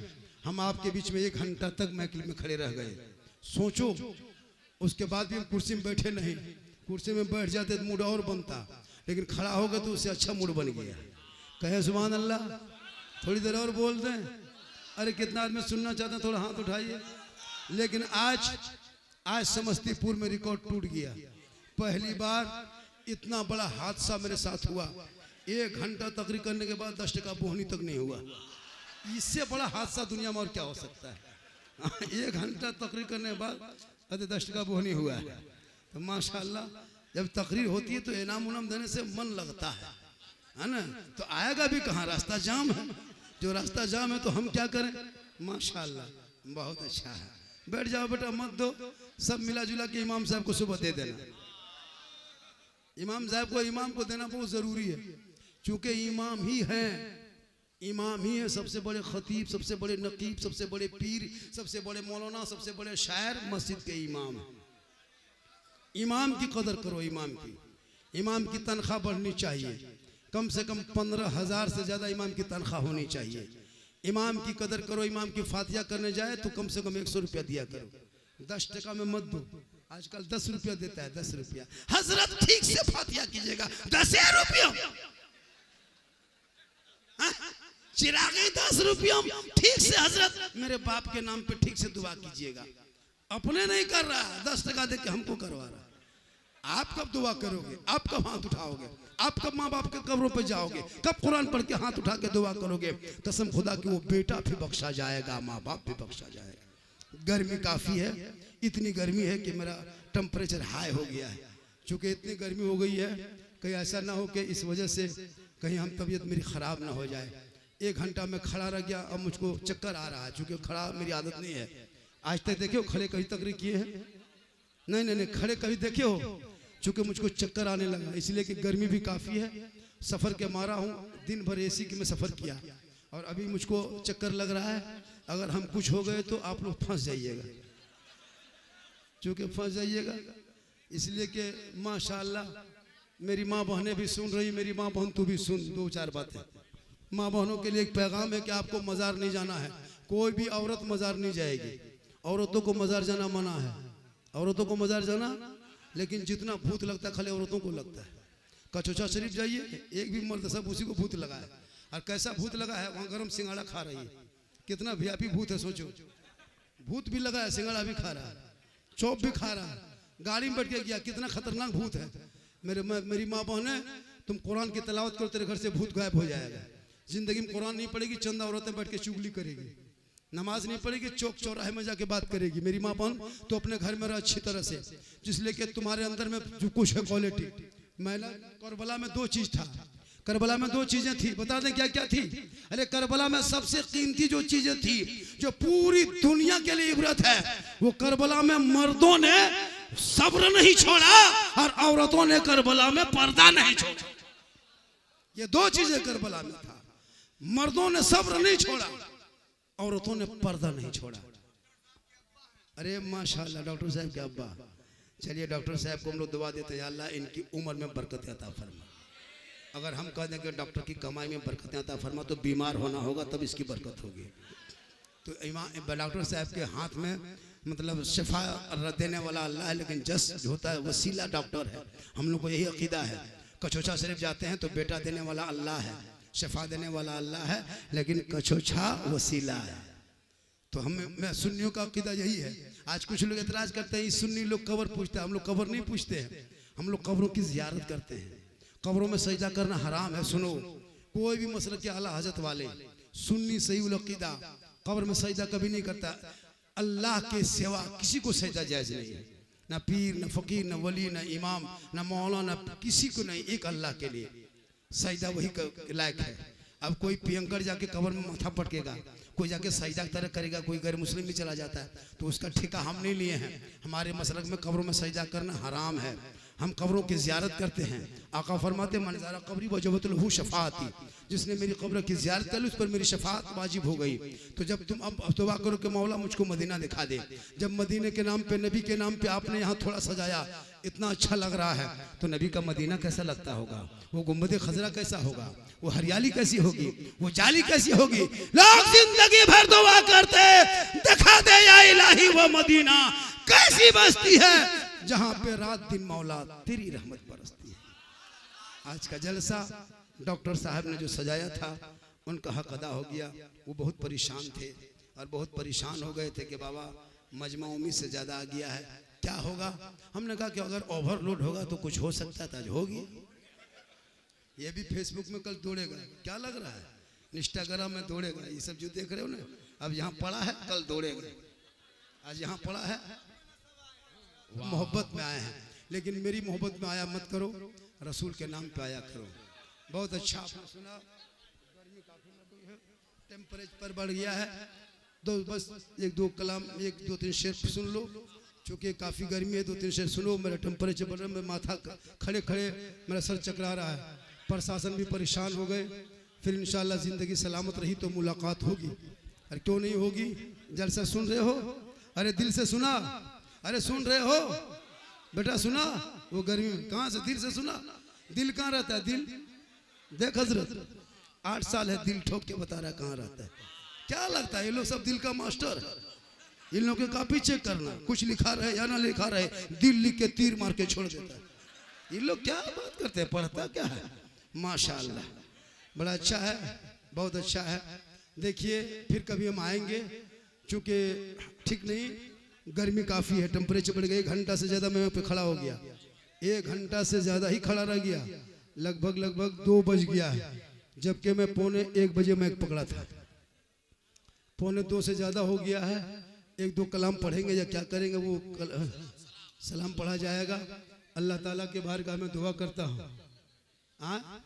हम आपके बीच में 1 घंटा तक महफिल में खड़े रह गए। सोचो, उसके बाद भी हम कुर्सी में बैठे नहीं, कुर्सी में बैठ जाते तो मूड और बनता, लेकिन खड़ा हो गए तो उससे अच्छा मूड बन गया। कहे सुभान अल्लाह, थोड़ी देर और बोल दें। अरे कितना आदमी सुनना चाहते हैं, थोड़ा हाथ उठाइए। लेकिन आज समस्तीपुर में रिकॉर्ड टूट गया। पहली बार इतना बड़ा हादसा मेरे साथ हुआ, 1 घंटा तकरीर करने के बाद 10 टका बोहनी तक नहीं हुआ। इससे बड़ा हादसा दुनिया में और क्या हो सकता है? 1 घंटा तकरीर करने के बाद 10 टका बोहनी हुआ है। तो माशाल्लाह, जब तकरीर होती है तो इनाम उनाम देने से मन लगता है ना? तो आएगा भी कहाँ, रास्ता जाम है। जो रास्ता जाम है तो हम क्या करें? माशाल्लाह बहुत अच्छा है। बैठ जाओ बेटा, मत दो, सब मिला जुला के इमाम साहब को सुबह दे देना। इमाम साहब को, इमाम को देना बहुत जरूरी है, क्योंकि इमाम ही है सबसे बड़े खतीब, सबसे बड़े नकीब, सबसे बड़े पीर, सबसे बड़े मौलाना, सबसे बड़े शायर मस्जिद के इमाम है। इमाम की कदर करो, इमाम की तनख्वाह बढ़नी चाहिए, कम से कम 15,000 से ज्यादा इमाम की तनख्वाह होनी चाहिए। इमाम की कदर करो, इमाम की फातिहा करने जाए तो कम से कम 100 रुपया दिया करो, 10 टका में मत दो। आजकल 10 रुपया देता है, 10 रुपया। हजरत ठीक से फातिहा कीजिएगा, 10 रुपया। चिरागे 10 रुपया ठीक से, हजरत मेरे बाप के नाम पे ठीक से दुआ कीजिएगा। अपने नहीं कर रहा, 10 टका दे के हमको करवा रहा। आप कब दुआ करोगे? आप कब हाथ उठाओगे? आप कब माँ बाप के कब्रों पे जाओगे? कब कुरान पढ़ के हाथ उठा के दुआ करोगे? कसम खुदा की वो बेटा भी बख्शा जाएगा, माँ बाप भी बख्शा जाएगा। गर्मी काफी है, इतनी गर्मी है कि मेरा टेम्परेचर हाई हो गया है। चूंकि इतनी गर्मी हो गई है, कहीं ऐसा ना हो कि इस वजह से कहीं हम तबीयत मेरी खराब ना हो जाए। 1 घंटा में खड़ा रह गया, अब मुझको चक्कर आ रहा है, चूंकि खड़ा मेरी आदत नहीं है। आज तक देखियो खड़े कभी तकरीर किए हैं? नहीं, खड़े कभी देखे हो? चूंकि मुझको चक्कर आने लगा, इसलिए कि गर्मी भी काफ़ी है, सफ़र के मारा हूँ, दिन भर एसी में सफ़र किया और अभी मुझको चक्कर लग रहा है। अगर हम कुछ हो गए तो आप लोग फंस जाइएगा, चूँकि फंस जाइएगा, इसलिए कि माशाल्लाह मेरी माँ बहनें भी सुन रही, मेरी माँ बहन तू भी सुन 2-4 बातें। माँ बहनों के लिए एक पैगाम है कि आपको मज़ार नहीं जाना है, कोई भी औरत मज़ार नहीं जाएगी। औरतों को मज़ार जाना मना है, औरतों को मज़ार जाना, लेकिन जितना भूत लगता है खाली औरतों को लगता है। कचौचा शरीफ जाइए, एक भी मर्द सब उसी को भूत लगा है। और कैसा भूत लगा है? वहाँ गरम सिंगाड़ा खा रही है, कितना वीआईपी भूत है सोचो। भूत भी लगा है, सिंगाड़ा भी खा रहा है, चौप भी खा रहा है, गाड़ी में बैठ के गया, कितना खतरनाक भूत है। मेरी माँ बहन है, तुम कुरान की तिलावत करो, तेरे घर से भूत गायब हो जाएगा। जिंदगी में कुरान नहीं पढ़ेगी, चंद औरतें बैठ के चुगली करेगी, नमाज नहीं पढ़ेगी, चौक चौराहे में जाके बात करेगी। मेरी माँ बहन तो अपने घर में रह अच्छी तरह से, जिसलिए कि तुम्हारे अंदर में जो कुछ है क्वालिटी। महिला करबला में 2 चीज था, करबला में 2 चीजें थी, बता दें क्या क्या थी। अरे करबला में सबसे कीमती जो चीजें थी, जो पूरी दुनिया के लिए इबरत है, वो करबला में मर्दों ने सब्र नहीं छोड़ा और औरतों ने करबला में पर्दा नहीं छोड़ा। ये 2 चीजें करबला में था। मर्दों ने सब्र नहीं छोड़ा, औरतों ने पर्दा नहीं छोड़ा। अरे माशाल्लाह डॉक्टर साहब के अब्बा। चलिए डॉक्टर साहब को हम लोग दुआ देते हैं, अल्लाह इनकी उम्र में बरकत अता फरमा। अगर हम कह दें कि डॉक्टर की कमाई में बरकत अता फरमा, तो बीमार होना होगा तब इसकी बरकत होगी। तो डॉक्टर साहब के हाथ में मतलब शिफा देने वाला अल्लाह है, लेकिन जस जो होता है वसीला डॉक्टर है। हम लोग को यही अकीदा है। कछोछा शरीफ जाते हैं तो बेटा देने वाला अल्लाह है, शिफा देने वाला अल्लाह है, लेकिन कछोछा वसीला है। तो मैं सुन्नियों का अकीदा यही है। आज कुछ लोग एतराज करते हैं, सुन्नी लोग कब्र पूछते हैं, हम लोग कब्र नहीं पूछते हैं, हम लोग कब्रों की जियारत करते हैं। कब्रों में सजदा करना हराम है। सुनो, कोई भी मसलक के आला हजरत वाले सुन्नी सही उल अकीदा कब्र में सजदा कभी नहीं करता। अल्लाह के सिवा किसी को सजदा जायज नहीं है, ना पीर, ना फकीर, ना वली, ना इमाम, ना मौलाना, किसी को नहीं। एक अल्लाह के लिए सजदा वही लायक है। अब कोई पियंकर जाके कब्र में माथा पटकेगा, कोई जाके सजदा की तरह करेगा, कोई गैर मुस्लिम भी चला जाता है, तो उसका ठेका हम नहीं लिए हैं। हमारे मसलक में कब्रों में सजदा करना हराम है। हम कब्रों की ज़ियारत करते हैं। आका फरमाते मनज़ारा कब्री वजबत लहू शफ़ाअती, जिसने मेरी कब्र की ज़ियारत कर ली उस पर मेरी शफ़ाअत वाजिब हो गई। तो जब तुम अब तौबा करो कि मौला मुझको मदीना दिखा दे। जब मदीने के नाम पे, नबी के नाम पे आपने यहाँ थोड़ा सजाया, इतना अच्छा लग रहा है, तो नबी का मदीना कैसा लगता होगा, वो गुम्बद खजरा कैसा होगा, वो हरियाली कैसी होगी, वो जाली कैसी होगी। लोग जिंदगी भर दुआ करते, दिखा दे या इलाही वो मदीना कैसी बस्ती है जहां पे रात दिन मौला तेरी रहमत बरसती है। आज का जलसा डॉक्टर साहब ने जो सजाया था, उनका हक अदा हो गया। वो बहुत परेशान थे और बहुत परेशान हो गए थे कि बाबा मजमा उम्मीद से ज़्यादा आ गया है, क्या होगा। हमने कहा कि अगर ओवरलोड होगा तो कुछ हो सकता था, होगी। ये भी फेसबुक में कल दौड़ेगा, क्या लग रहा है, इंस्टाग्राम में दौड़ेगा। ये सब जो देख रहे हो ना, अब यहाँ पड़ा है कल दौड़ेगा। आज यहाँ पड़ा है, मोहब्बत में आए हैं, लेकिन मेरी मोहब्बत में आया मत करो, रसूल के नाम पे आया करो। बहुत अच्छा आपने सुना। गर्मी काफी लग गई है, टेम्परेचर बढ़ गया है। बस 1-2 कलाम, 1-2-3 शेर सुन लो, चूँकि काफ़ी गर्मी है। 2-3 शेर सुनो। मेरा टेम्परेचर बढ़ रहा है, मेरा माथा खड़े खड़े मेरा सर चकरा रहा है। प्रशासन भी परेशान हो गए। फिर इंशाल्लाह ज़िंदगी सलामत रही तो मुलाकात होगी। अरे क्यों नहीं होगी। जलसा सुन रहे हो, अरे दिल से सुना, अरे सुन रहे हो बेटा, सुना। वो गर्मी कहाँ से, दिल से सुना। दिल कहाँ रहता है, दिल देख हजरत 8 साल है दिल ठोक के बता रहा है कहाँ रहता है। क्या लगता है ये लोग सब दिल का मास्टर है। इन लोगों के कॉपी चेक करना, कुछ लिखा रहे या ना लिखा रहे, दिल लिख के तीर मार के छोड़ देता है। ये लोग क्या बात करते हैं, पढ़ता क्या है। माशाअल्लाह बड़ा अच्छा है, बहुत अच्छा है। देखिए फिर कभी हम आएंगे, चूँकि ठीक नहीं, गर्मी काफ़ी है, टेम्परेचर बढ़ गया। 1 घंटा से ज़्यादा मैं पे खड़ा हो गया, 1 घंटा से ज़्यादा ही खड़ा रह गया। लगभग 2 बज गया है, जबकि मैं 1:45 बजे मैं पकड़ा था। 1:45 से ज़्यादा हो गया है। 1-2 कलाम पढ़ेंगे या क्या करेंगे, वो सलाम पढ़ा जाएगा। अल्लाह ताला के बारगाह में दुआ करता हूँ, हाँ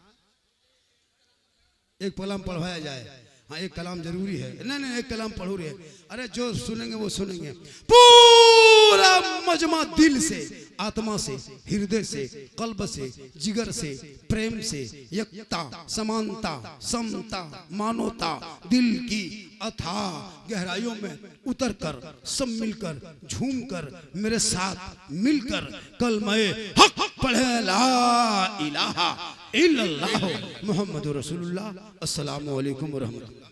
एक कलाम पढ़वाया जाए। हाँ 1 कलाम जरूरी है। नहीं 1 कलाम पढ़ो रहे। अरे जो सुनेंगे वो सुनेंगे। पूरा मजमा दिल से, आत्मा से, हृदय से, कल्ब से, जिगर से, प्रेम से, एकता, समानता, समता, मानवता, दिल की अथाह गहराइयों में उतर कर सब मिलकर झूम कर मेरे साथ मिलकर कलमे हक पढ़े, ला इलाहा इल्लल्लाह मुहम्मदुर रसूलुल्लाह। अस्सलामु अलैकुम व रहमतुल्लाह।